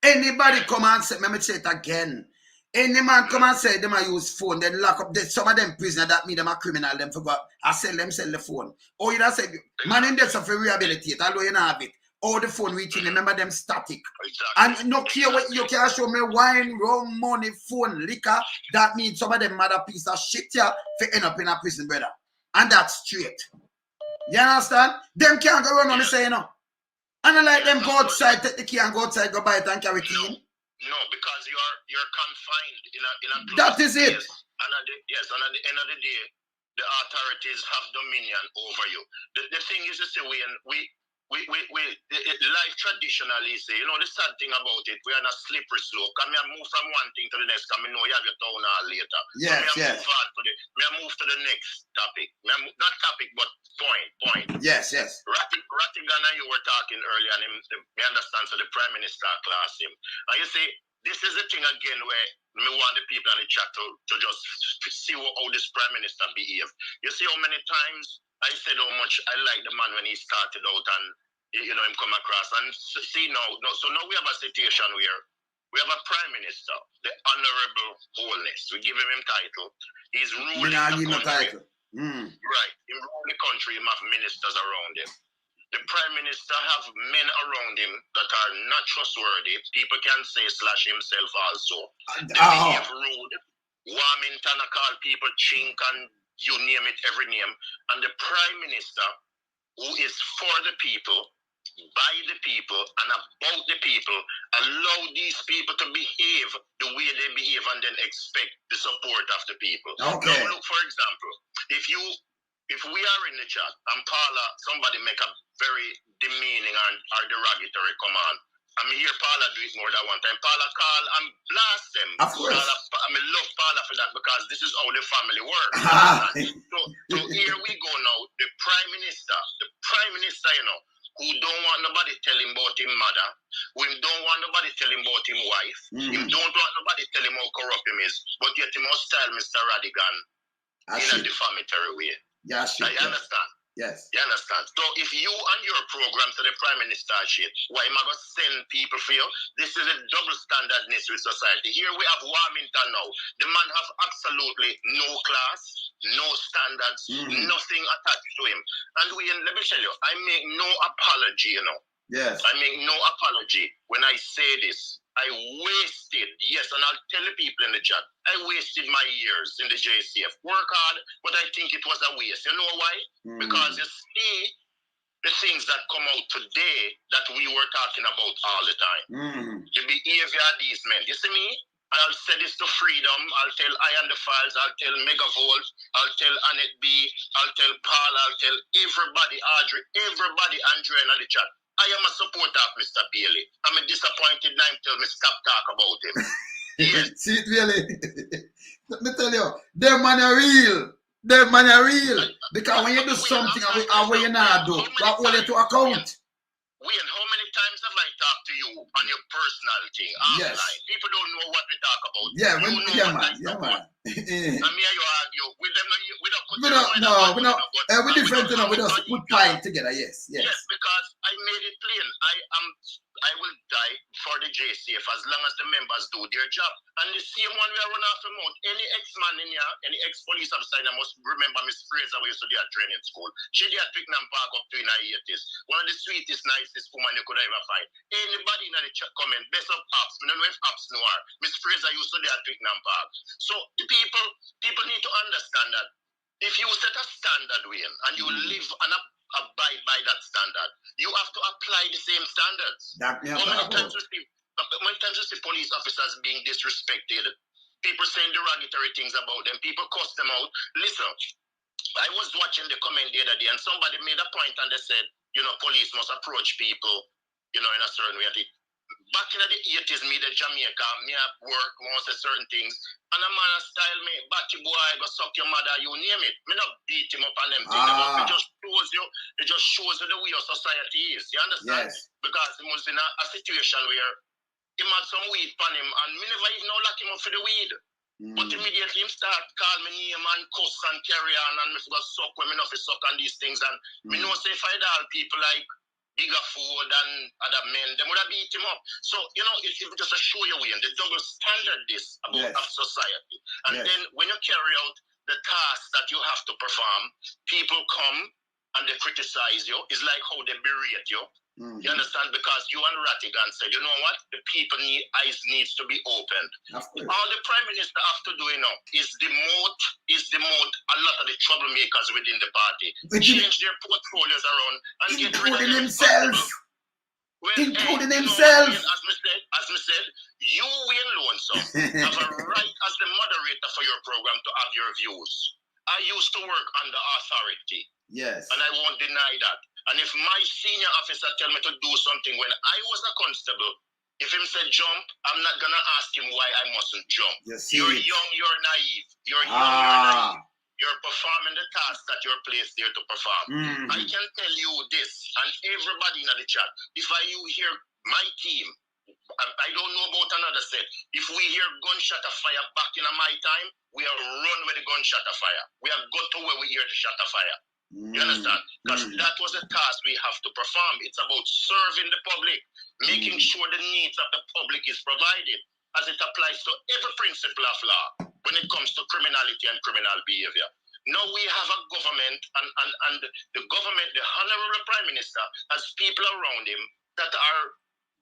anybody come and say, let me say it again. Any man come and say them I use phone, then lock up some of them prisoner that mean them a criminal, them forgot. I sell the phone. Or you say man in there for rehabilitate, although you don't have it. Or the phone reaching, remember them static. Exactly. And no care what you can show me wine, rum, money, phone, liquor. That means some of them mother piece of shit here for end up in a prison, brother. And that's straight. You understand? Them can't go run on me say, you know. And I like them go outside, take the key and go outside, go buy it and carry it in. No, because you're confined in a that is it. And at the end of the day, the authorities have dominion over you. The thing is to say life traditionally say, you know, the sad thing about it, we're on a slippery slope. Can I move from one thing to the next? Can I know you have your town hall later? Yes, yes. Move to the next topic. Not topic, but point. Yes, yes. Ratigana, you were talking earlier, and I understand, so the Prime Minister class him. And you see, this is the thing again where we want the people in the chat to just see how this Prime Minister behave. You see how many times I said how much I like the man when he started out and, you know, him come across. And see now, so now we have a situation where we have a Prime Minister, the Honorable Wholeness. We give him title. He's ruling the country. Right. He rules the country. He have ministers around him. The Prime Minister have men around him that are not trustworthy. People can say slash himself also. They behave rude. Warmington call people chink and you name it, every name. And the Prime Minister, who is for the people, by the people, and about the people, allow these people to behave the way they behave and then expect the support of the people. Okay. Now look, for example, if we are in the chat and Paula, somebody make a very demeaning or derogatory command, I hear Paula do it more than one time. Paula call and blast them. Of course. I love Paula for that because this is how the family works. So here we go now. The Prime Minister, you know, who don't want nobody tell him about him mother, who don't want nobody tell him about him wife, him don't want nobody tell him how corrupt him is, but yet he must style Mr. Radigan in a defamatory way. Yes, I understand. Yes. You understand? So if you and your program to the Prime Minister shit, why am I going to send people for you? This is a double standardness with society. Here we have Warmington now. The man have absolutely no class, no standards, nothing attached to him. And let me tell you, I make no apology, you know. Yes. I make no apology when I say this. I wasted, yes, and I'll tell the people in the chat, I wasted my years in the JCF. Work hard, but I think it was a waste. You know why? Because you see the things that come out today that we were talking about all the time. The behavior of these men. You see me? I'll say this to Freedom. I'll tell I and the Files. I'll tell Megavolt. I'll tell Annette B. I'll tell Paul. I'll tell everybody, Audrey, everybody, Andrea in the chat. I am a supporter of Mr. Bailey. I'm a disappointed now until me stop talk about him. Yes. See it really? Let me tell you, them man are real. Them man are real. Because when you do something and when you not do, that hold you to account. Wayne, how many times have I talked to you on your personal thing? Yes. People don't know what we talk about. Yeah, man. And me and you argue with them. We different, you know. We just put pie together. Yes, yes. Yes, because I made it plain. I will die for the JCF as long as the members do their job. And the same one we are running off the mouth. Any ex-man in here, any ex-police officer, I must remember Miss Fraser, we used to do at training school. She did at Twickenham Park up to in her 80s. One of the sweetest, nicest woman you could ever find. Anybody in the chat comment, best of apps. I don't know if apps know her. Miss Fraser used to do at Twickenham Park. So the people need to understand that if you set a standard, Wayne, and you live and abide by that standard, you have to apply the same standards. How many times we see Many times you see police officers being disrespected, people saying derogatory things about them, people cuss them out. Listen, I was watching the comment the other day, and somebody made a point and they said, police must approach people, in a certain way. Back in the 80s, me the Jamaica, me at work, want to say certain things, and a man style me, batty boy, go suck your mother, you name it. Me not beat him up on them things. It just shows you the way our society is. You understand? Yes. Because he was in a situation where he had some weed on him, and me never even know lock him up for the weed. But immediately him start call me name and cuss and carry on, and me forgot suck when me not fi suck on these things. And me know say if I all people like bigger food and other men, them would have beat him up. So, it's just a show you in the double standard this about society. And then when you carry out the task that you have to perform, people come and they criticize you. It's like how they berate you. You understand? Because you and Rattigan said, you know what? The people eyes needs to be opened. All the Prime Minister have to do, is demote a lot of the troublemakers within the party. Change their portfolios around and get rid of them. Including himself. As we said, you, Wayne Lonesome, have a right as the moderator for your program to have your views. I used to work under authority. Yes. And I won't deny that. And if my senior officer tell me to do something when I was a constable, if him said jump, I'm not going to ask him why I mustn't jump. You're young, you're naive. You're young, you're naive. You're performing the task that you're placed there to perform. I can tell you this, and everybody in the chat, if you hear my team, I don't know about another set, if we hear gunshot of fire back in my time, we are run with the gunshot of fire. We have got to where we hear the shot of fire. You understand? Because that was a task we have to perform. It's about serving the public, making sure the needs of the public is provided as it applies to every principle of law when it comes to criminality and criminal behavior. Now we have a government, and the government, the Honorable Prime Minister, has people around him that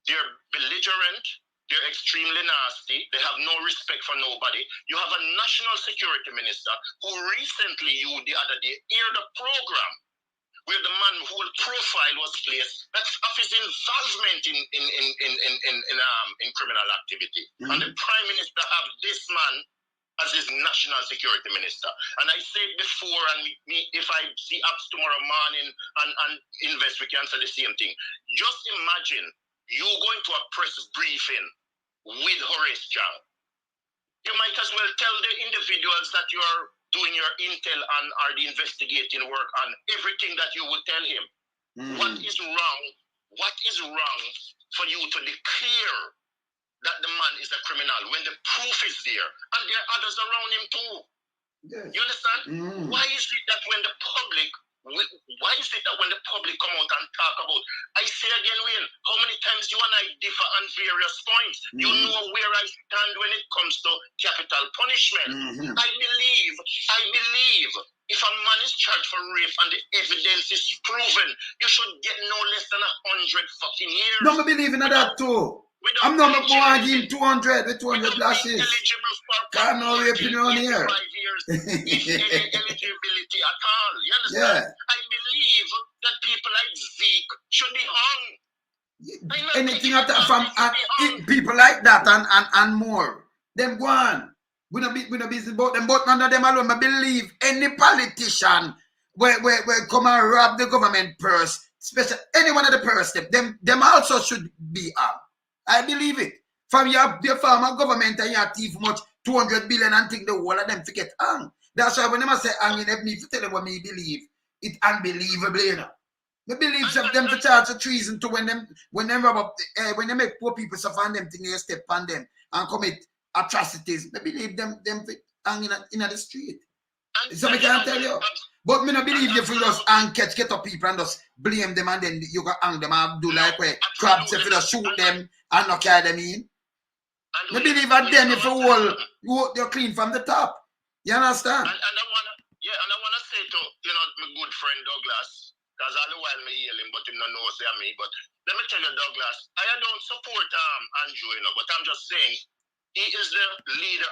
they're belligerent, they're extremely nasty, they have no respect for nobody. You have a National Security Minister who recently, the other day, aired a program where the man whose profile was placed of his involvement in criminal activity. And the Prime Minister have this man as his National Security Minister. And I said before, and if I see apps tomorrow morning and invest, we can say the same thing. Just imagine you going to a press briefing with Horace Chang. You might as well tell the individuals that you are doing your intel and are the investigating work on everything that you would tell him. What is wrong? What is wrong for you to declare that the man is a criminal when the proof is there and there are others around him too? Yes. You understand? Why is it that when the public come out and talk about, I say again, Wayne, how many times you and I differ on various points? You know where I stand when it comes to capital punishment. I believe if a man is charged for rape and the evidence is proven, you should get no less than 100 fucking years. No, I believe in that too. I'm not going to give 200 with 200 lashes. Can't no raping on here. 5 years, if any eligibility at all. You understand? I believe that people like Zeke should be hung. Anything from people like that and more. Them go on. We don't business about them, but none of them alone. I believe any politician where come and rob the government purse, especially any one of the purse step, them also should be armed. I believe it. From your former government and your thief much 200 billion and think the whole of them forget hang. That's why when they say hanging, let me tell them what me believe. It unbelievable, you know. I believe some them to charge of treason to when they make poor people suffer and them think they step on them and commit atrocities. I believe them hanging in the street. So I can't tell you. But me not believe you for just get up people and just blame them and then you go hang them and do like where crabs if you just shoot them and not carry them in. I believe at them if you're clean from the top. You understand? And I wanna say to my good friend Douglas, because all the while me hear him, but him not know say me. But let me tell you, Douglas, I don't support Andrew, but I'm just saying he is the leader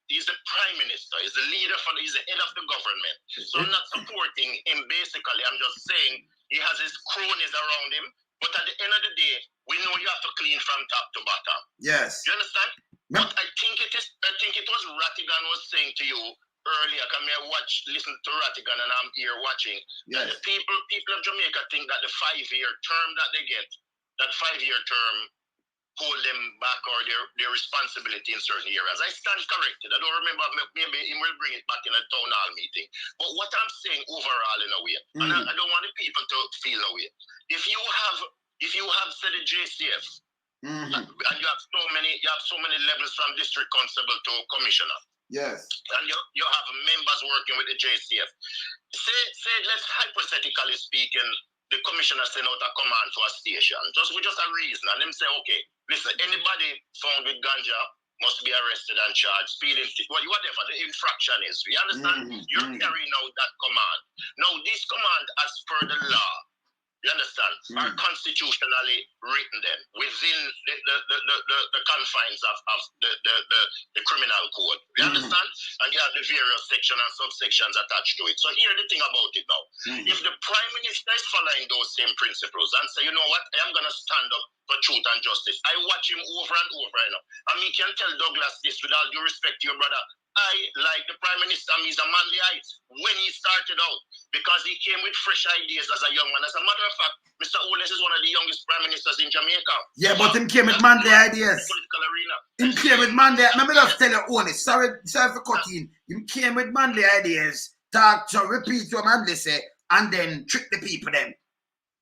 he's the prime minister, he's the he's the head of the government. So I'm not supporting him basically, I'm just saying he has his cronies around him But at the end of the day, we know you have to clean from top to bottom. Yes. You understand? But I think it was Rattigan was saying to you earlier, come here, listen to Rattigan, and I'm here watching. Yes. That the people of Jamaica think that the 5-year term that they get, that 5-year term hold them back or their responsibility in certain areas. I stand corrected. I don't remember, maybe he will bring it back in a town hall meeting. But what I'm saying overall in a way, and I don't want the people to feel no way. If you have said the JCF, and you have so many levels from district constable to commissioner. Yes. And you have members working with the JCF. Say let's hypothetically speaking, the commissioner send out a command to a station. Just a reason. And them say, okay, listen, anybody found with ganja must be arrested and charged, speeding, whatever the infraction is. You understand? You're carrying out that command. Now, this command, as per the law, you understand, are constitutionally written then within the confines of the criminal code. You understand? And you have the various sections and subsections attached to it. So here the thing about it now. If the Prime Minister is following those same principles and say, you know what, I am going to stand up for truth and justice. I watch him over and over, you know. And me can tell Douglas this with all due respect to your brother. I, like the Prime Minister, he's a manlyite when he started out because he came with fresh ideas as a young man. As a matter of fact, Mr. Oles is one of the youngest Prime Ministers in Jamaica. Yeah, but him came with manly ideas. Political arena. Him came with manly. Let me just tell you, Oles. Sorry for cutting. Him came with manly ideas. Talk to repeat what manly say, and then trick the people. Them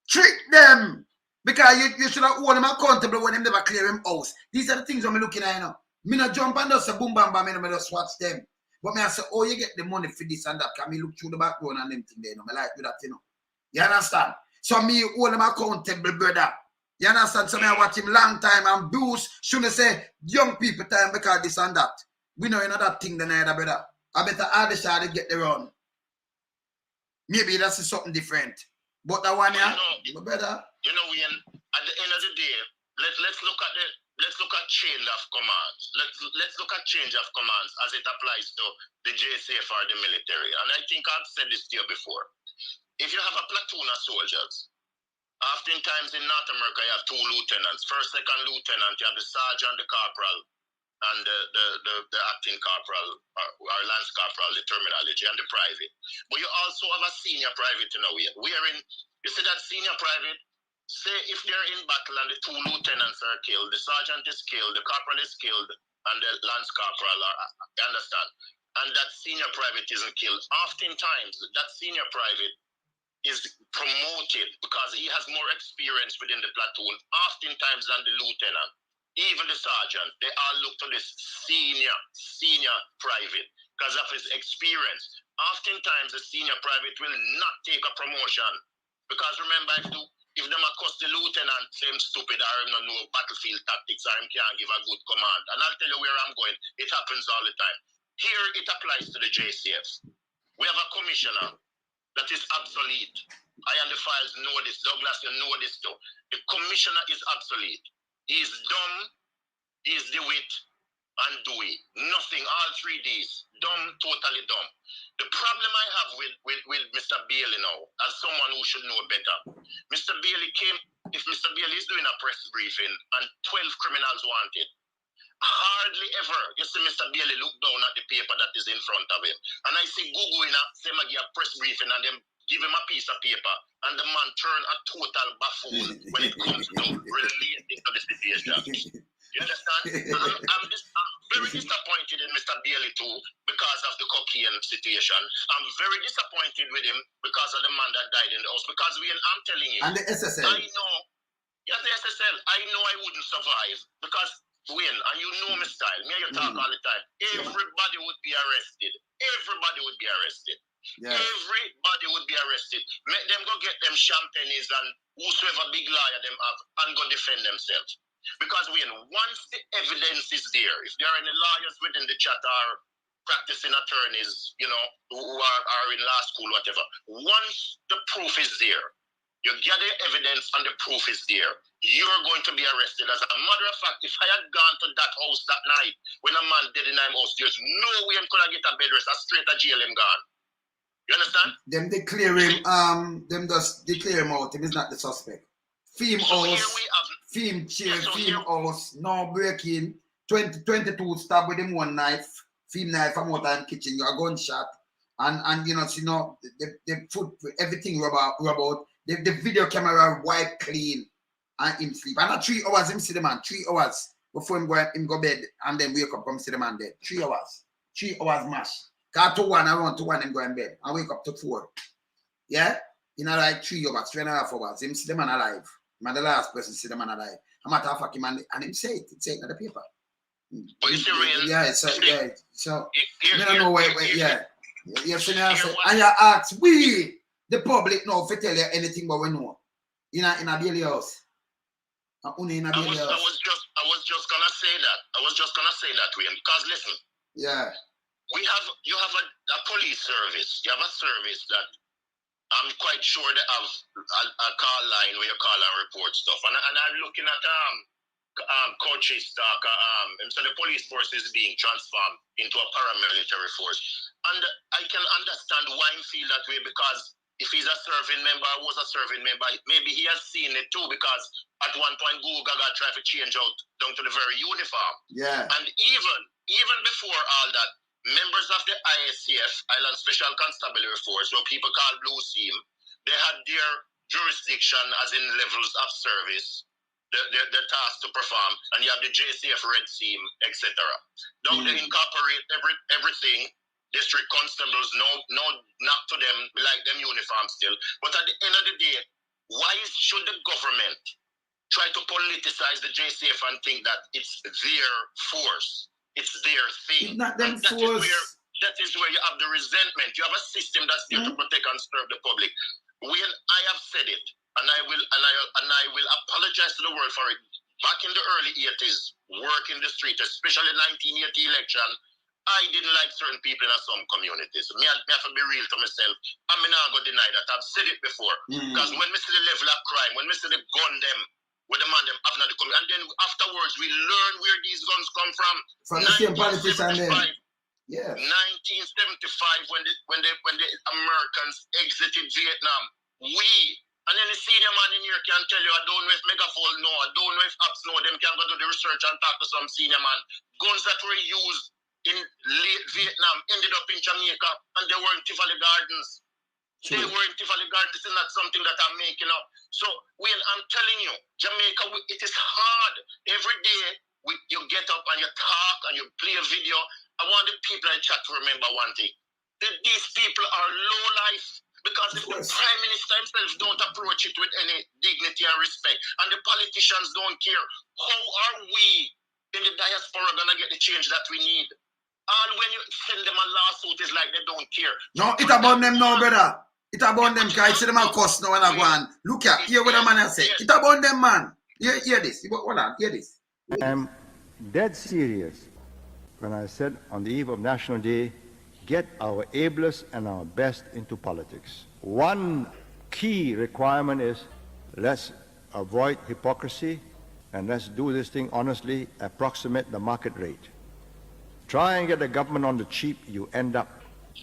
trick them because you should have hold him accountable when him never clear him house. These are the things I'm looking at, you know. Me not jump and just say boom bam bam, me just watch them. But me I say, oh, you get the money for this and that. Can me look through the background and them thing there, you know. Me like do that, you know. You understand? So me hold him accountable, brother. You understand? So me I watch him long time and Bruce shouldn't say young people time because this and that. We know you know that thing then either, brother. I better add the shot to get the run. Maybe that's something different. But that one, yeah, brother. You know, at the end of the day, let's look at change of commands. Let's look at change of commands as it applies to the JCF or the military. And I think I've said this to you before. If you have a platoon of soldiers, oftentimes in North America you have 2 lieutenants. First, second lieutenant, you have the sergeant, the corporal, and the acting corporal or lance corporal, the terminology, and the private. But you also have a senior private in a way. Wherein you see that senior private, say if they're in battle and the 2 lieutenants are killed, the sergeant is killed, the corporal is killed, and the lance corporal you understand? And that senior private isn't killed. Oftentimes, that senior private is promoted because he has more experience within the platoon, oftentimes than the lieutenant. Even the sergeant, they all look to this senior private because of his experience. Oftentimes, the senior private will not take a promotion because remember, if them accost the lieutenant, same stupid, or him not know battlefield tactics, or him can't give a good command. And I'll tell you where I'm going. It happens all the time. Here, it applies to the JCF. We have a commissioner that is obsolete. I and the files know this. Douglas, you know this too. The commissioner is obsolete. He's dumb, he's DeWitt, and Dewey. Nothing, all 3 Ds. Dumb, totally dumb. The problem I have with Mr. Bailey now, as someone who should know better, Mr. Bailey if Mr. Bailey is doing a press briefing and 12 criminals wanted, hardly ever you see Mr. Bailey look down at the paper that is in front of him. And I see Google in a press briefing and them give him a piece of paper and the man turn a total buffoon when it comes to relating to the situation. You understand? I'm very disappointed in Mr. Bailey too because of the cocaine situation. I'm very disappointed with him because of the man that died in the house. Because I'm telling you, and the SSL. I know, yes, the SSL, I know I wouldn't survive because and you know my style, me and you talk all the time, everybody would be arrested. Everybody would be arrested. Yes. Everybody would be arrested. Make them go get them champagnes and whosoever big liar them have and go defend themselves. Because once the evidence is there, if there are any lawyers within the chat or practicing attorneys, you know, who are in law school, whatever, once the proof is there, you get the evidence and the proof is there, you're going to be arrested. As a matter of fact, if I had gone to that house that night when a man dead in my house, there's no way I could have get a bed rest. Straight to jail him gone. You understand? Them declare him, them just declare him out. Him is not the suspect. Theme So here house, we have theme chair, so theme here- house, no breaking, 22 stab with him one knife, theme knife from out in kitchen, you a gunshot, and you know, so, you know, the food, everything rub out, the video camera wipe clean, and him sleep. And not 3 hours him see the man, 3 hours before him go bed, and then wake up come see the man dead. 3 hours. 3 hours mash. Car to 1, around to 1 him go in bed, and wake up to 4. Yeah? In a like 3 hours, 3.5 hours, him see the man alive. Man, the last person see the man alive. A matter of fact, him and him say it. It's in the paper. But you see, Rain, Yeah, so yeah, so here- I don't know where here- yeah. You see now, here what- and you ask we the public know if they tell you anything but we know. In a daily house. Only in a I daily was house. just gonna say that. I was just gonna say that, Wayne, because listen, Yeah. you have a police service. You have a service that I'm quite sure they have a call line where you call and report stuff. And I'm looking at coaches talk. So the police force is being transformed into a paramilitary force, and I can understand why he feel that way, because if he's a serving member, was a serving member, maybe he has seen it too, because at one point Google Gaga tried to change out down to the very uniform. Yeah. And even before all that, members of the ISCF, Island Special Constabulary Force, what people call Blue Team, they had their jurisdiction as in levels of service, the task to perform, and you have the JCF Red Team, etc. Now they incorporate everything. District constables, no, not to them, like them uniform still. But at the end of the day, why should the government try to politicize the JCF and think that it's their force? It's their thing. It's not them And force. that is where you have the resentment. You have a system that's there to protect and serve the public. When I have said it, and I will apologize to the world for it. Back in the early 80s, work in the street, especially 1980 election, I didn't like certain people in some communities. Me have to be real to myself. I'm not going to deny that. I've said it before. Because when we see the level of crime, when we see the gun them, where the man them have not come, and then afterwards we learn where these guns come from. From the same politician then. Yeah. 1975, when the Americans exited Vietnam, and then the senior man in here can tell you, I don't know if Megaphone know, I don't know if Apps know, them can go do the research and talk to some senior man. Guns that were used in late Vietnam ended up in Jamaica, and they were in Tivoli Gardens. They were in Tivoli Gardens. This is not something that I'm making up. So, Wayne, I'm telling you, Jamaica, it is hard. Every day, you get up and you talk and you play a video. I want the people in the chat to remember one thing. That these people are low life. Because if the Prime Minister himself don't approach it with any dignity and respect, and the politicians don't care, how are we in the diaspora going to get the change that we need? And when you send them a lawsuit, it's like they don't care. No, it about them now, brother. It about them, guys. See them and cuss now and I go on. Look at, hear what the man has said. It about them, man. Hear this. Hold on, hear this. I'm dead serious when I said on the eve of National Day, get our ablest and our best into politics. One key requirement is let's avoid hypocrisy and let's do this thing honestly, approximate the market rate. Try and get the government on the cheap, you end up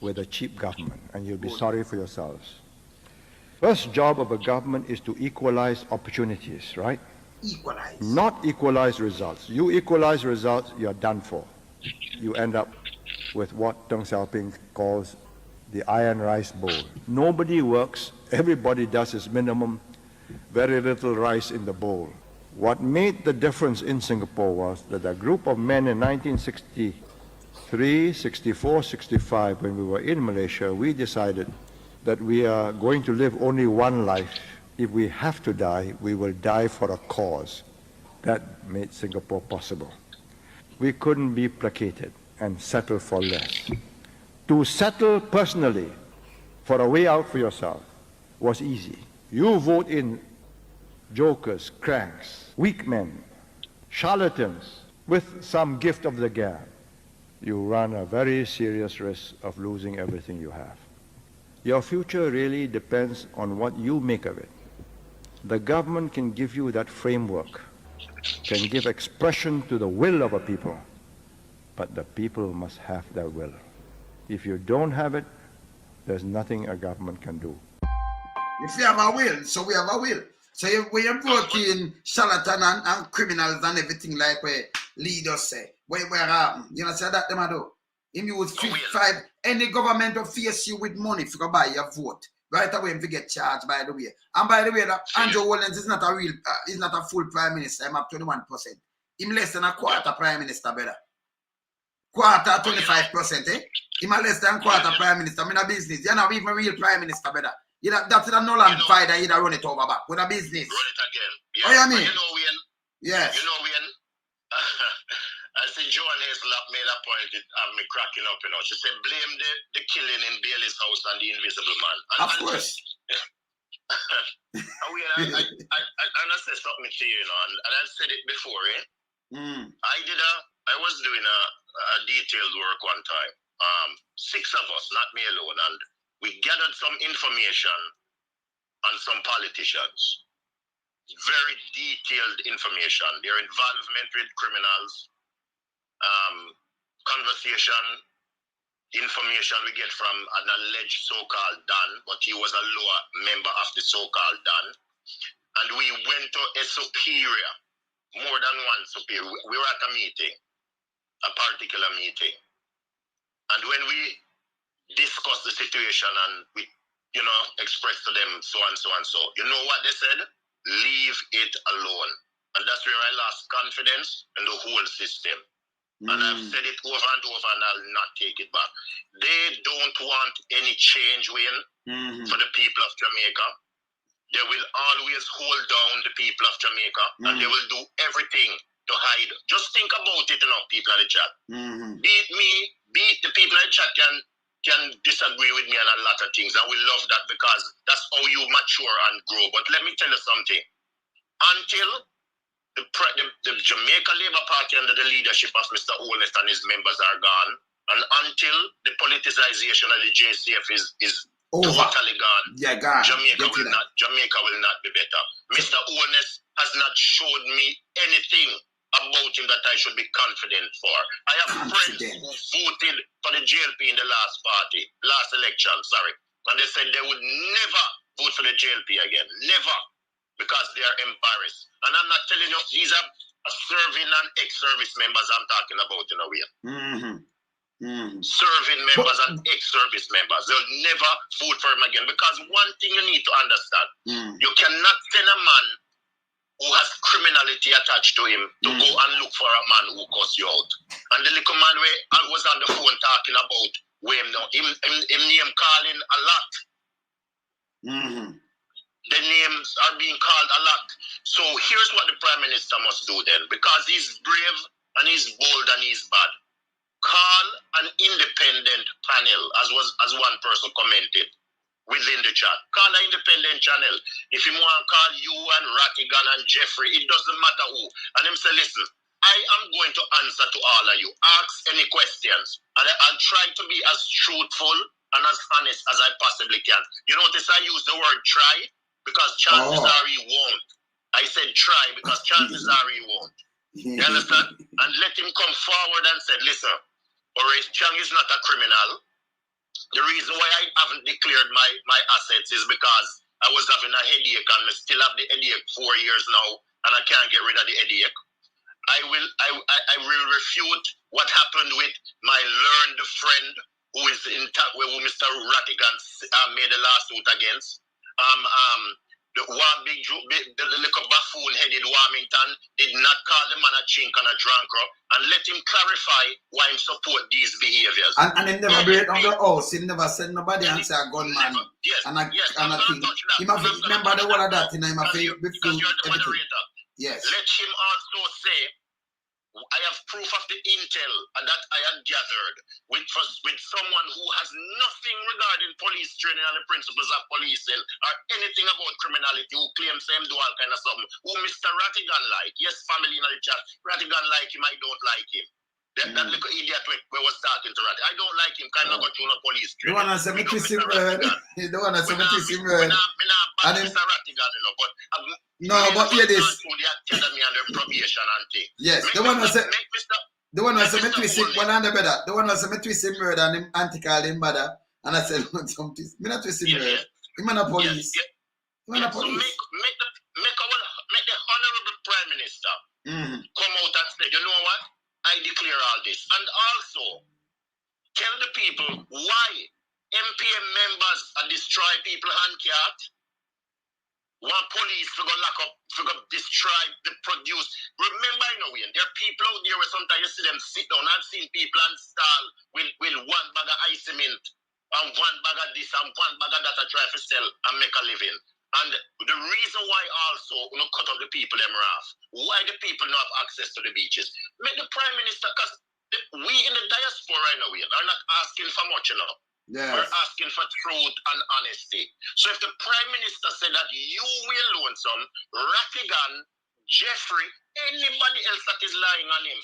with a cheap government and you'll be sorry for yourselves. First job of a government is to equalize opportunities, right? Equalize. Not equalize results. You equalize results, you're done for. You end up with what Deng Xiaoping calls the iron rice bowl. Nobody works, everybody does his minimum, very little rice in the bowl. What made the difference in Singapore was that a group of men in 1963, 64, 65, when we were in Malaysia, we decided that we are going to live only one life. If we have to die, we will die for a cause. That made Singapore possible. We couldn't be placated and settle for less. To settle personally for a way out for yourself was easy. You vote in jokers, cranks, weak men, charlatans with some gift of the gab. You run a very serious risk of losing everything you have. Your future really depends on what you make of it. The government can give you that framework, can give expression to the will of a people, but the people must have their will. If you don't have it, there's nothing a government can do. If you have a will, so we have a will. So when you broke in charlatan and criminals and everything like where leaders say, where happen? You know, say that them do. Him use 55, any government will face you with money if you go buy your vote. Right away, if you get charged, by the way. And by the way, that Andrew Holness is not a real, is not a full prime minister. I'm up 21%. Him less than a quarter prime minister, better. Quarter, 25%, eh? Him a less than quarter prime minister. I'm in a business. You're not even real prime minister, better. That's a Nolan fighter, you run it over back with a business. Run it again. Yeah. Oh, you mean? You know when? Yes. You know when? I see Joan Hazelap made a point of me cracking up, you know. She said, blame the killing in Bailey's house and the invisible man. And, of course. I say something to you, you know, and I said it before, eh? I was doing a detailed work one time. 6 of us, not me alone, and we gathered some information on some politicians. Very detailed information. Their involvement with criminals, conversation, information we get from an alleged so-called Don, but he was a lower member of the so-called Don. And we went to a superior, more than one superior. We were at a meeting, a particular meeting. And when we discussed the situation and we, you know, expressed to them so and so and so, you know what they said? Leave it alone. And that's where I lost confidence in the whole system. And I've said it over and over and I'll not take it back. They don't want any change for the people of Jamaica. They will always hold down the people of Jamaica and they will do everything to hide. Just think about it, you know, people in the chat. Beat the people in the chat can disagree with me on a lot of things, and we love that because that's how you mature and grow. But let me tell you something. Until the Jamaica Labour Party under the leadership of Mr. Holness and his members are gone, and until the politicization of the JCF is totally gone, Jamaica will not be better. Mr. Holness has not showed me anything about him that I should be confident for. I have friends who voted for the JLP in the last election, and they said they would never vote for the JLP again, never, because they are embarrassed. And I'm not telling you, these are serving and ex-service members I'm talking about in a way. Serving members and ex-service members, they'll never vote for him again, because one thing you need to understand, you cannot send a man who has criminality attached to him to go and look for a man who cuss you out. And the little man I was on the phone talking about him name calling a lot. The names are being called a lot. So here's what the Prime Minister must do then, because he's brave and he's bold and he's bad. Call an independent panel, as one person commented within the chat. Call an independent channel. If you want to call you and Rattigan and Jeffrey, it doesn't matter who. And him say, listen, I am going to answer to all of you. Ask any questions. And I'll try to be as truthful and as honest as I possibly can. You notice I use the word try because chances are he won't. I said try because chances are he won't. You understand? And let him come forward and say, listen, Horace Chang is not a criminal. The reason why I haven't declared my assets is because I was having a headache and I still have the headache 4 years now and I can't get rid of the headache. I will refute what happened with my learned friend who is in touch with Mr. Rattigan made a lawsuit against. The little buffoon-headed Warmington did not call the man a chink and a drunkard and let him clarify why he support these behaviors. And he never break down the house. He never send nobody and say a gunman. Yes, and a thing. He must remember the word of that. Because you're the moderator. Yes. Let him also say, I have proof of the intel that I had gathered with someone who has nothing regarding police training and the principles of police or anything about criminality, who claims him do all kind of something, who Mr. Rattigan like. Yes, family in the chat. Rattigan like him, I don't like him. That little idiot we was talking to Rattigan. I don't like him, kind of go through no police training. The one that said me twist him word. The one that said me twist him word. Mr. Rattigan, you know, but but hear this. The academy and the probation and thing. Yes, the one that said me twist him one and the better. The one that said me twist him word and him anti-call him mother. And I said, me not twist him word. Him and a police. So make come out and say, you know what? I declare all this. And also, tell the people why MPM members are destroy people handcart. Want police to go lock up, to go destroy, the produce. Remember, you know, there are people out there where sometimes you see them sit down. I've seen people install with one bag of ice cement and one bag of this and one bag of that to try to sell and make a living. And the reason why also you know, cut off the people them off, why the people not have access to the beaches. Make the Prime Minister, because we in the diaspora, you know, we are not asking for much, you know. Yes. We're asking for truth and honesty. So if the Prime Minister said that you will lonesome, Rattigan, Jeffrey, anybody else that is lying on him,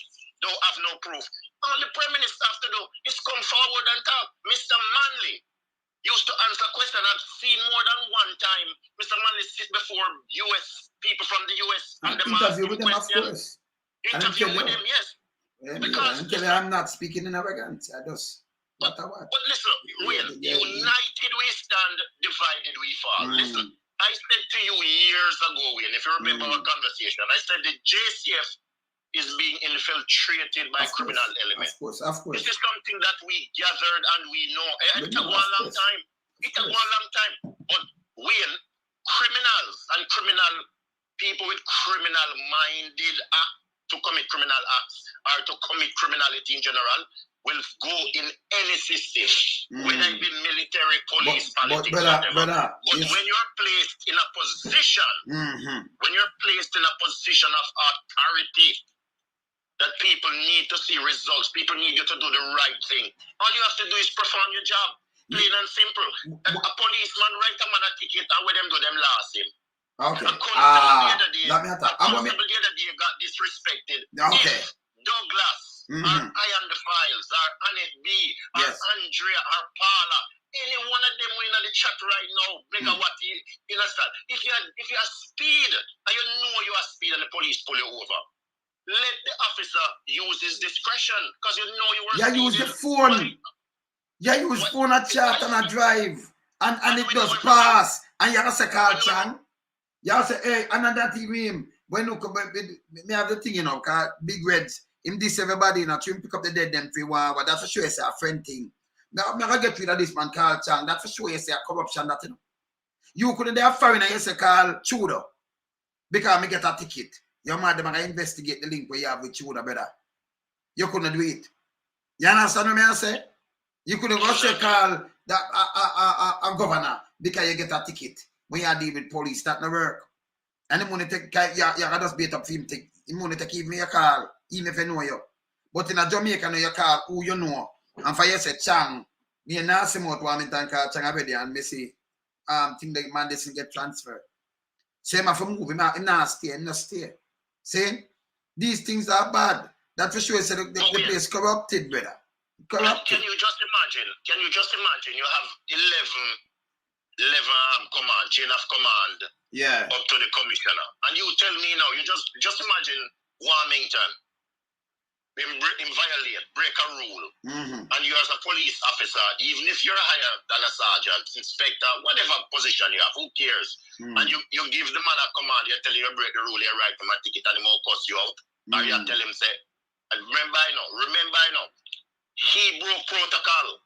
don't have no proof. All the Prime Minister has to do is come forward and talk. Mr. Manley used to answer questions. I've seen more than one time Mr. Manley sit before US people from the US and them interview with them, of course. Interview with them, yes. Yeah, Because until I'm not speaking in arrogance. I just But listen, united we stand, divided we fall. Listen, I said to you years ago, Wayne, if you remember our conversation, I said the JCF is being infiltrated by criminal elements. Of course. This is something that we gathered and we know. It took one long time. It took one long time. But Wayne, criminals and criminal people with criminal-minded act to commit criminal acts or to commit criminality in general will go in any system, whether it be military, police, politics, whatever. But when you're placed in a position, when you're placed in a position of authority, that people need to see results, people need you to do the right thing. All you have to do is perform your job, plain and simple. A policeman write a man a ticket, and when them do, them last him. Okay. A constable the other day got disrespected. Okay. If Douglas, or Ian the Files, or Annette B, or Andrea, or Paula, any one of them in the chat right now, bigger what you understand. If you are speed, and you know you are speed and the police pull you over, let the officer use his discretion, because you know you were speeding. Use the phone. Use phone a chat and a drive. And it does pass. And you have to say, Carl Chan. You have to say, hey, another thing, when you come, me have the thing, you know, because Big Reds, him this everybody, you know, to pick up the dead them for one, but that's for sure it's a friend thing. Now, I'm going to get rid of this man, Carl Chan. That's for sure it's a corruption, that, you know. You couldn't have foreigner, you say, Carl Tudor, because I get a ticket. Your man, them investigate the link where you have with Tudor, brother. You couldn't do it. You understand what I say? You couldn't go say, Carl, that a governor, because you get a ticket. When you deal with police, that no work. And the money take, you can just beat up him, take, the money take even your call, even if you know you. But in a Jamaica, you call who you know. And for you say, Chang, me and Nancy Mouth want me to call Chang already, and me say, think the man doesn't get transferred. Say, I'm for move, I'm not stay. See? These things are bad. That's for sure, say the place corrupted, brother. Corrupted. Can you just imagine, you have 11 command, chain of command, up to the commissioner. And you tell me now, you just imagine Warmington, him violate, break a rule, and you as a police officer, even if you're higher than a sergeant, inspector, whatever position you have, who cares? And you give the man a command, you tell him you break the rule, you write him a ticket and he will cuss you out. Or you tell him, say, remember I know, he broke protocol.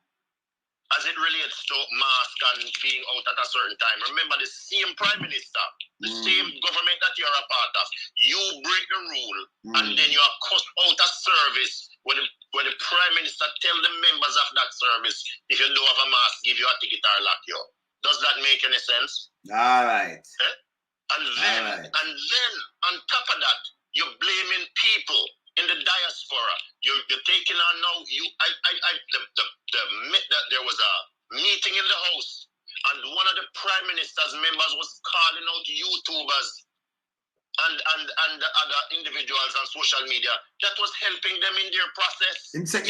As it relates to mask and being out at a certain time. Remember, the same Prime Minister, the same government that you're a part of, you break the rule and then you are cut out of service when the Prime Minister tell the members of that service, if you don't have a mask, give you a ticket or lock you. Does that make any sense? All right. And then on top of that, you're blaming people in the diaspora. You're taking on now. There was a meeting in the House, and one of the Prime Minister's members was calling out YouTubers and the other individuals on social media that was helping them in their process. Him say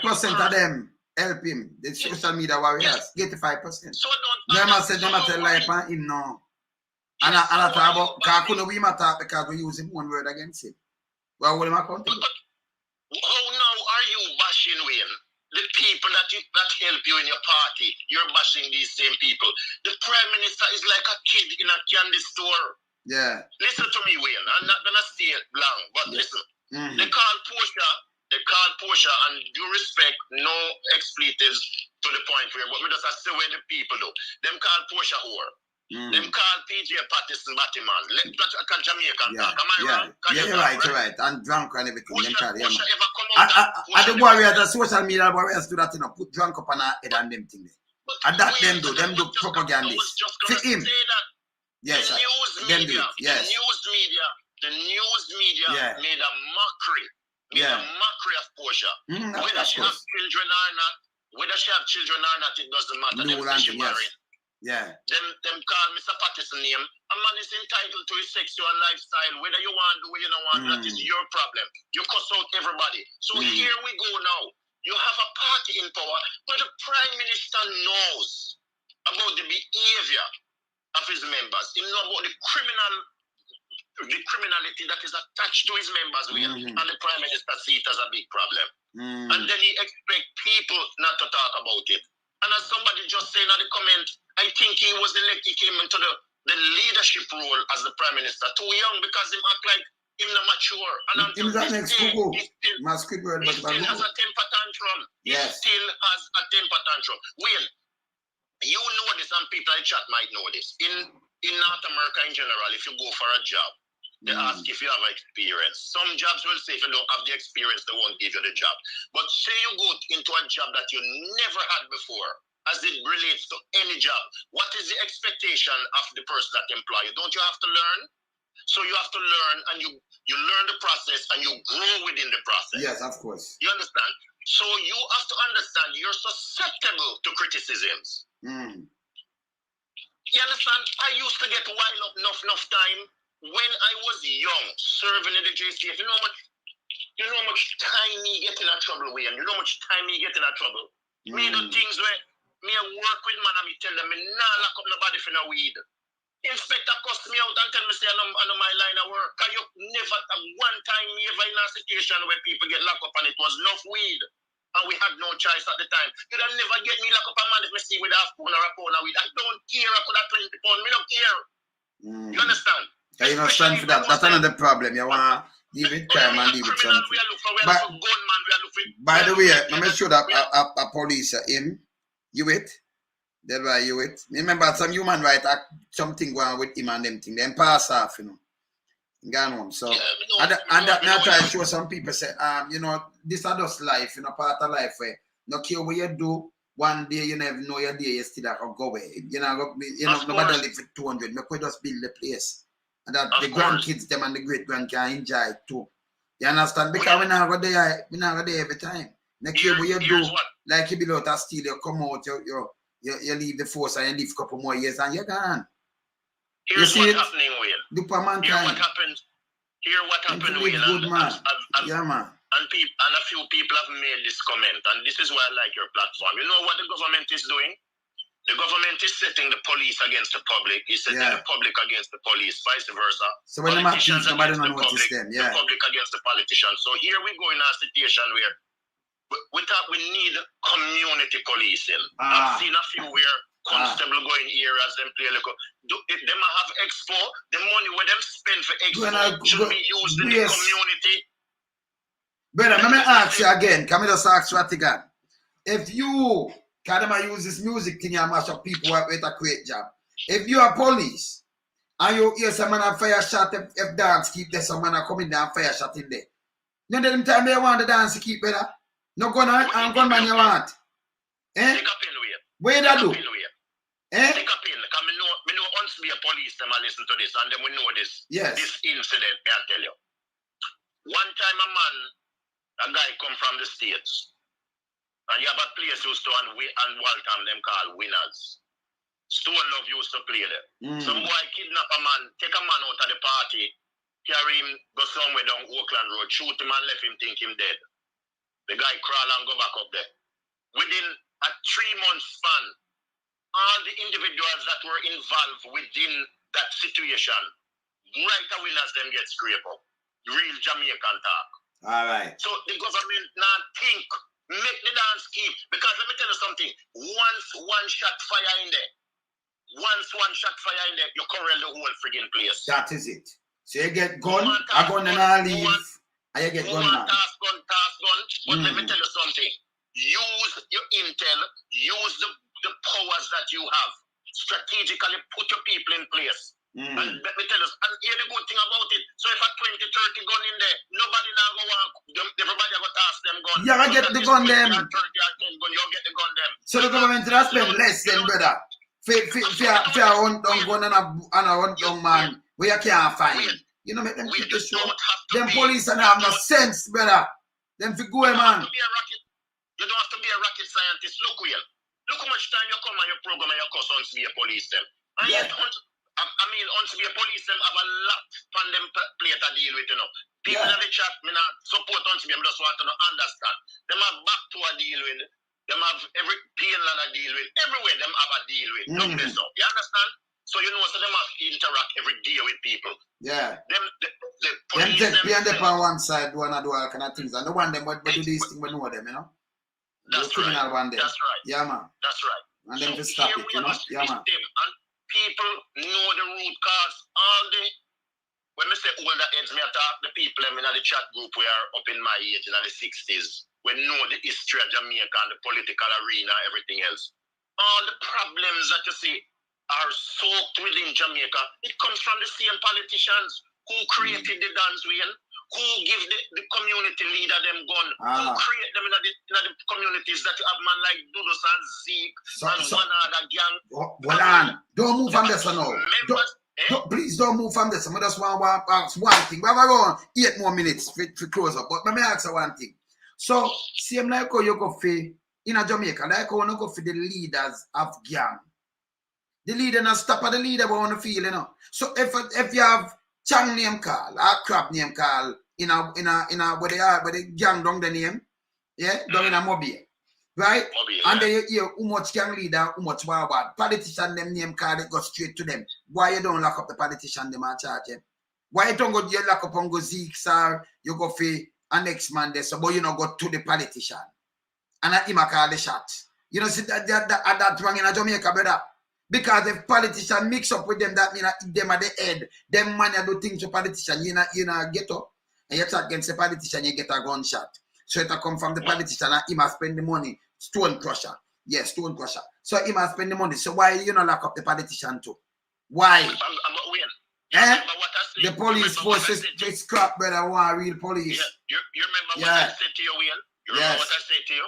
85% of them help him. The social media warriors, 85%. So them say them tell life on him now. And I talk about because couldn't we matter because we use him one word against him. Well, what am I accountable? How now are you bashing Wayne? The people that help you in your party, you're bashing these same people. The Prime Minister is like a kid in a candy store. Yeah. Listen to me, Wayne. I'm not gonna stay long, but listen. They call Portia, and due respect, no expletives to the point where, but we just say where the people do. Them call Portia whore. Them call PJ Patterson Batman. Let Jamaican talk. Am I wrong? Yeah, you're right. And drunk and everything. Portia ever come out and the warriors, the social media warriors do that, put drunk up on our head and them things. And that them do propaganda. For him. Yes, the news media made a mockery. Made a mockery of Portia. Whether she have children or not, it doesn't matter. Yeah. Them call Mr. Patterson name. A man is entitled to his sexual lifestyle. Whether you want to do or you don't want, that is your problem. You cuss out everybody. So here we go now. You have a party in power, but the Prime Minister knows about the behavior of his members. He knows about the criminality that is attached to his members, and the Prime Minister sees it as a big problem. And then he expects people not to talk about it. And as somebody just said in the comment, I think he was elected, he came into the leadership role as the Prime Minister too young because he act like him not mature. And until this day, he still has a temper tantrum. He still has a temper tantrum. Wayne, you know this, and people in chat might know this. In North America in general, if you go for a job, they ask if you have experience. Some jobs will say if you don't have the experience, they won't give you the job. But say you go into a job that you never had before, as it relates to any job, what is the expectation of the person that employ you? Don't you have to learn? So you have to learn, and you learn the process, and you grow within the process. Yes, of course. You understand? So you have to understand you're susceptible to criticisms. You understand? I used to get wild up enough time when I was young, serving in the JCF. You know how much time me get in a trouble with, and you know how much time me get in a trouble. Me do things where me work with man and me tell them me nah lock up nobody for no weed. Inspector cuss me out and tell me say I know my line of work. Cause you never one time me ever in a situation where people get locked up and it was enough weed. And we had no choice at the time. You'd have never get me locked up a man if me see with half pound or a pound of weed. I don't care. I could have 20 pounds. Me don't care. You understand? You don't stand for that. That's another problem. You want to leave it crime and leave it something. By the way, let me show that a police him. You wait. That's why you wait. Remember some human right act something going on with him and them thing. Then pass off, Gone home. So and that now try to show some people say, this is just life, part of life where no care what you do, one day you never know your day you still go away. Nobody live for 200. Make we just build the place. And that the grandkids them and the great grand can enjoy it too. You understand? Because we not go there every time. No care what you do, like you be out of steel, you come out, you leave the force and you live a couple more years and you're gone. Here's what's happening, Wayne. Here's what happened, Wayne. Yeah, man. And a few people have made this comment, and this is why I like your platform. You know what the government is doing? The government is setting the police against the public. It's setting the public against the police, vice versa. So when politicians nobody against the notice them, the public against the politicians. So here we go in a situation where we need community policing. I've seen a few where constable going here as them play like them have expo. The money where them spend for expo should be used in the community. Brother, let me ask you again. Can we just ask you again? If you can use this music thing and mash up people with a great job. If you are police and you hear some man a fire shot, if dogs keep there, some man a come in there and fire shot in there. None of them time they want the dance to keep better. No gun and gunman you want. Take a pin with you. What you do? Take a pin. Because we know once we a police them and listen to this and then we know this. Yes. This incident, I'll tell you. One time a guy come from the States. And you have a place used to and Waltham them call Winners. Stone Love used to play there. Some boy kidnap a man, take a man out of the party, carry him, go somewhere down Oakland Road, shoot him and left him think him dead. The guy crawl and go back up there. Within a 3-month span, all the individuals that were involved within that situation, right away as them get scraped up. Real Jamaican talk. All right. So the government now think, make the dance keep. Because let me tell you something, once one shot fire in there, Once one shot fire in there, you corral the whole friggin' place. That is it. So you get gun, a gun and I leave, and you get gun man. Task gun. But let me tell you something. Use your intel, use the powers that you have. Strategically put your people in place. And let me tell you, and here's the good thing about it. So if a 20, 30 gun in there, nobody now go on, everybody go task them gun. You gotta get the gun them. 30 or 10 gun, you get the gun them. So the government will spend less than brother. If you hunt down gun and a hunt down man, where you can't find. You know, make them keep the show. Them police and have no sense, brother. Them fi go, man. You don't have to be a rocket scientist. Look, Will. Look how much time you come on your program and you cause on to be a police them. And yet, I mean, on to be a police them have a lot on them plate to deal with, you know. People in the chat, me not support on to be, I just want to understand. Them have back to a deal with. Them have every pain land a deal with. Everywhere them have a deal with. Look this up. You understand? So you know, so them have to interact every day with people. Yeah. The police them take them on one side, do all kind of things. And the one them but do these things, we know them, you know. That's right. That's right. Yeah, man. That's right. And them to stop it, you know. Yeah, man. And people know the root cause all day. When I say older heads, me talk the people in the chat group we are up in my age in the 60s. We know the history of Jamaica and the political arena, everything else. All the problems that you see are soaked within Jamaica. It comes from the same politicians who created the Dons Wheel, who give the community leader them gun, who create them in the communities that you have man like Dudus and Zeke and one other gang. Hold on. Don't move from this now. Please don't move from this. I just want to ask one thing. We have around 8 more minutes to close up. But let me ask you one thing. So, same like how you go for in a Jamaica, like how you go for the leaders of gang. The leader not stop at the leader but want to feel, you know. So if you have Chang name call or crap name call in a where they are, where the gang down the name, down in a mobile. Right? And then you hear how much gang leader, how much bad. Politician them name card, it go straight to them. Why you don't lock up the politician them and charge them? Why you don't go you lock up on go Zeke, sir? You go for a next man there, so but you not go to the politician. And I him call the shot. You know, see that wrong in a Jamaica, brother. Because if politician mix up with them, that means them at the head. Them man do things to politician. You know, get up and you talk against the politician, you get a gunshot. So it come from the politician and he must spend the money. Stone crusher. Yes, stone crusher. So he must spend the money. So why you not lock up the politician too? Why? The police force is crap, brother. Want real police. You remember what I said to you, Will? You remember what I said to you?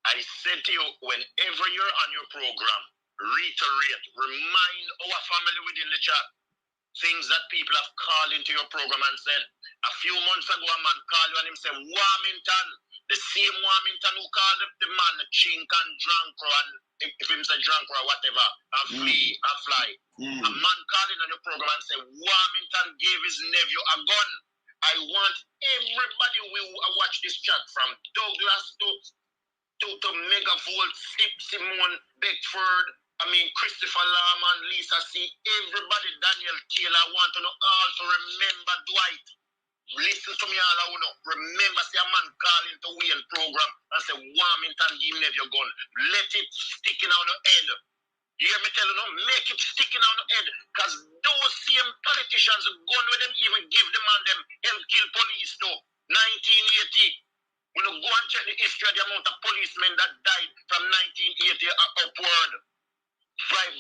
I said to you, whenever you're on your program, reiterate, remind our family within the chat things that people have called into your program and said. A few months ago, a man called you and him said, Warmington, the same Warmington who called the man chink and drunk and if him say drunk or whatever, and flee and fly. A man called in on your program and said, Warmington gave his nephew a gun. I want everybody who watch this chat from Douglas to Megavolt, Simone, Beckford, Christopher Larman, Lisa C, everybody, Daniel Taylor, want to know all to remember Dwight. Listen to me all I know. Remember, say a man call into Wayne program and say, Warmington, give me your gun. Let it sticking on the head. You hear me tell you now? Make it sticking on the head. Because those same politicians, gun with them, even give the man them help kill police though. 1980. When you go and check the history of the amount of policemen that died from 1980 upward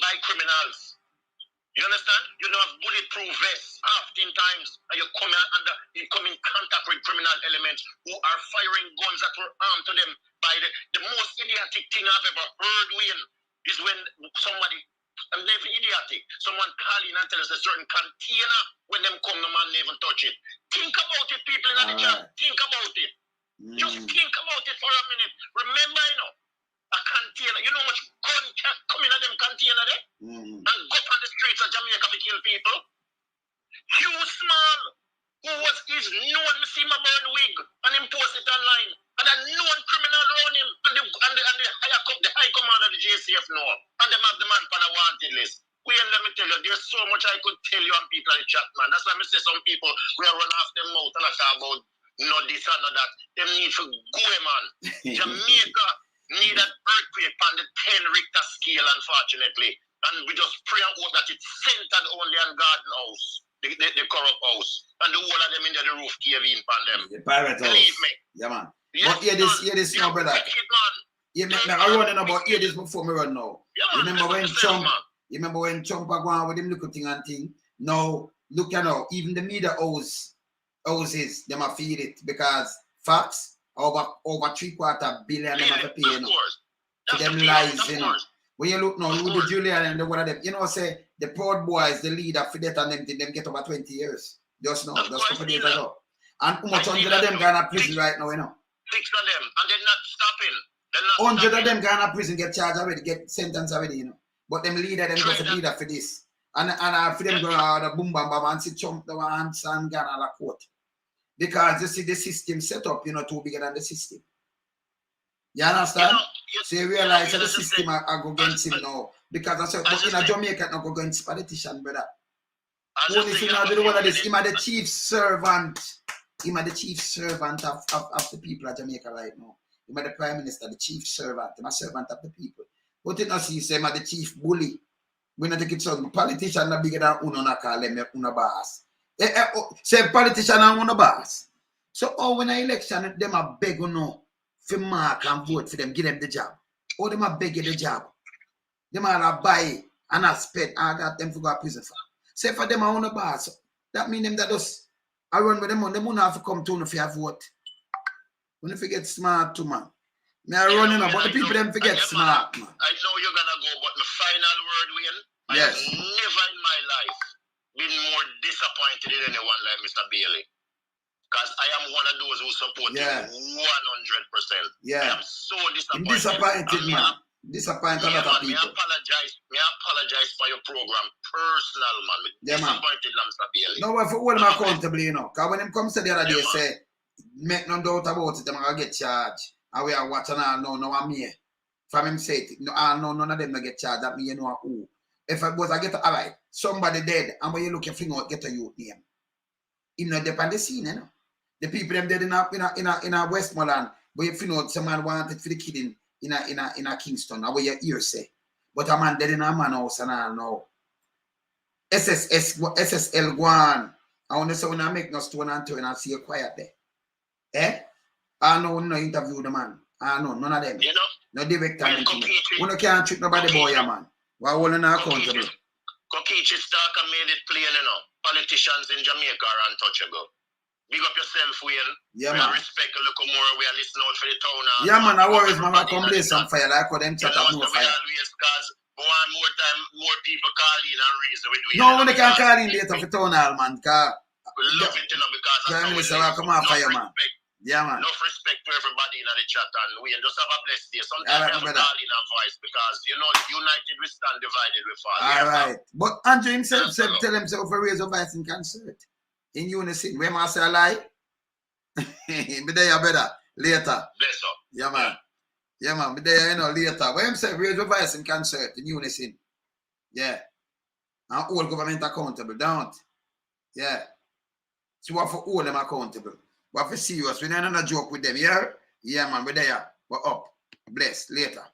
by criminals. You understand? You don't have bulletproof vests oftentimes, and you come in contact with criminal elements who are firing guns that were armed to them by the most idiotic thing I've ever heard, Wayne, is when somebody, and never idiotic, someone call in and tell us a certain container, when them come, no man never touch it. Think about it, people in the chat. Think about it. Just think about it for a minute. Remember, a container. You know how much gun can come in them container there? And go on the streets of Jamaica to kill people? Hugh Small, who is known to see my burn wig and him post it online. And a known criminal around him. And the high commander of the JCF know. And them have the man on a wanted list. Let me tell you, there's so much I could tell you on people in the chat, man. That's why I say some people will run off their mouth and I talk about no this and no that. Them need to go, man. Jamaica need an earthquake on the 10 Richter scale, unfortunately. And we just pray and hope that it's centered only on Garden House, the corrupt house. And the whole of them in the roof cave in upon them. The pirate house. Believe me. Yeah, man. Yes, but hear this now, brother. Wicked, man. You make me running about hear this before me run now. Yeah, man, You remember when Trump are going with him little thing and thing? Now, look you know, even the media houses, them are feed it because facts over 3/4 billion them have to pay, you know. To them lies, you know. When you look now, with the Julian and the one of them, you know, say the Proud Boys, the leader for that and them get over 20 years. Just now, just a couple days ago. And how much 100 of them going to prison right now, you know? 6 of them, and they're not stopping. 100 of them going to prison, get charged already, get sentenced already, you know. But them leader, them just a leader for this. And for them going to the boom bam bam and see Trump the one and gone out of court. Because you see the system set up, you know, too bigger than the system. You understand? So you realize that the system are go against him now. Because I said, but in Jamaica, not go against politician, brother. Only thing I do one of this, him are the chief servant. Him are the chief servant of the people of Jamaica right now. Him are the prime minister, the chief servant. Him are servant of the people. But you know, see, him are the chief bully. We not take it so. Politician are bigger than uno na call them uno boss. Say politician and uno boss. So when an election, them are beg or no. For mark and vote for them, give them the job. Or them are begging the job. Them are buy and I spend and got them to go to prison for. Say for them are on the boss. That means them that just I run with them on them won't have to come to if you have vote. When you forget smart too, man. Me I run but the people them forget smart, man. I know you're gonna go, but my final word, Wayne, I have never in my life been more disappointed in anyone like Mr. Bailey. Because I am one of those who support him 100%. Yeah. I am so disappointed. Disappointed, man. Disappointed a lot of people. Me apologize for your program. Personal, man. Disappointed, Mr. Bailey. No, if hold them accountable, you know. Because when them come to the other day, say, make no doubt about it, them are going to get charged. And we are watching no, I'm here. From him say it, no, none of them get charged. That means you know who. If I was, I get, all right, somebody dead, and when you look your finger out, get a youth name. Him not depend on the scene, you know. The people them dead in a Westmoreland, but if you know someone wanted for the kid in a Kingston, or where your ear say. But a man dead in a man house and I know. SSL Guan. I want to say when I make no stone and turn and see you quiet there. I know no interview the man. I know none of them. You know? No director. You can't treat nobody boy, man. We're holding our accountable. Kokichi Stark made it plain, you know. Politicians in Jamaica are untouchable. Big up yourself, Wayne. Yeah, we man. Respect a little more. We are listening out for the town. Yeah, man. I worry, man. I come blaze some fire. Like how them chat up no fire. Because one more time, more people call in and reason with we. No, when they can call in later for town hall, man. Because we love it, you know, because Prime Minister will come off fire, man. Yeah, man. Enough respect to everybody in the chat, and we just have a blessed day. Sometimes we have to call in our voice because, you know, united we stand, divided we fall. All right. But Andrew himself said, tell himself to raise a voice in concert. In unison. Where I say a lie? Be there, brother. Later. Bless up. Yeah, man. Yeah, man. Be there, you know, later. Where himself raise a voice in concert, in unison. Yeah. And hold government accountable, don't? Yeah. So we have to hold them accountable. We have to serious. We don't have a joke with them, yeah? Yeah, man. We're there. We're up. Bless. Later.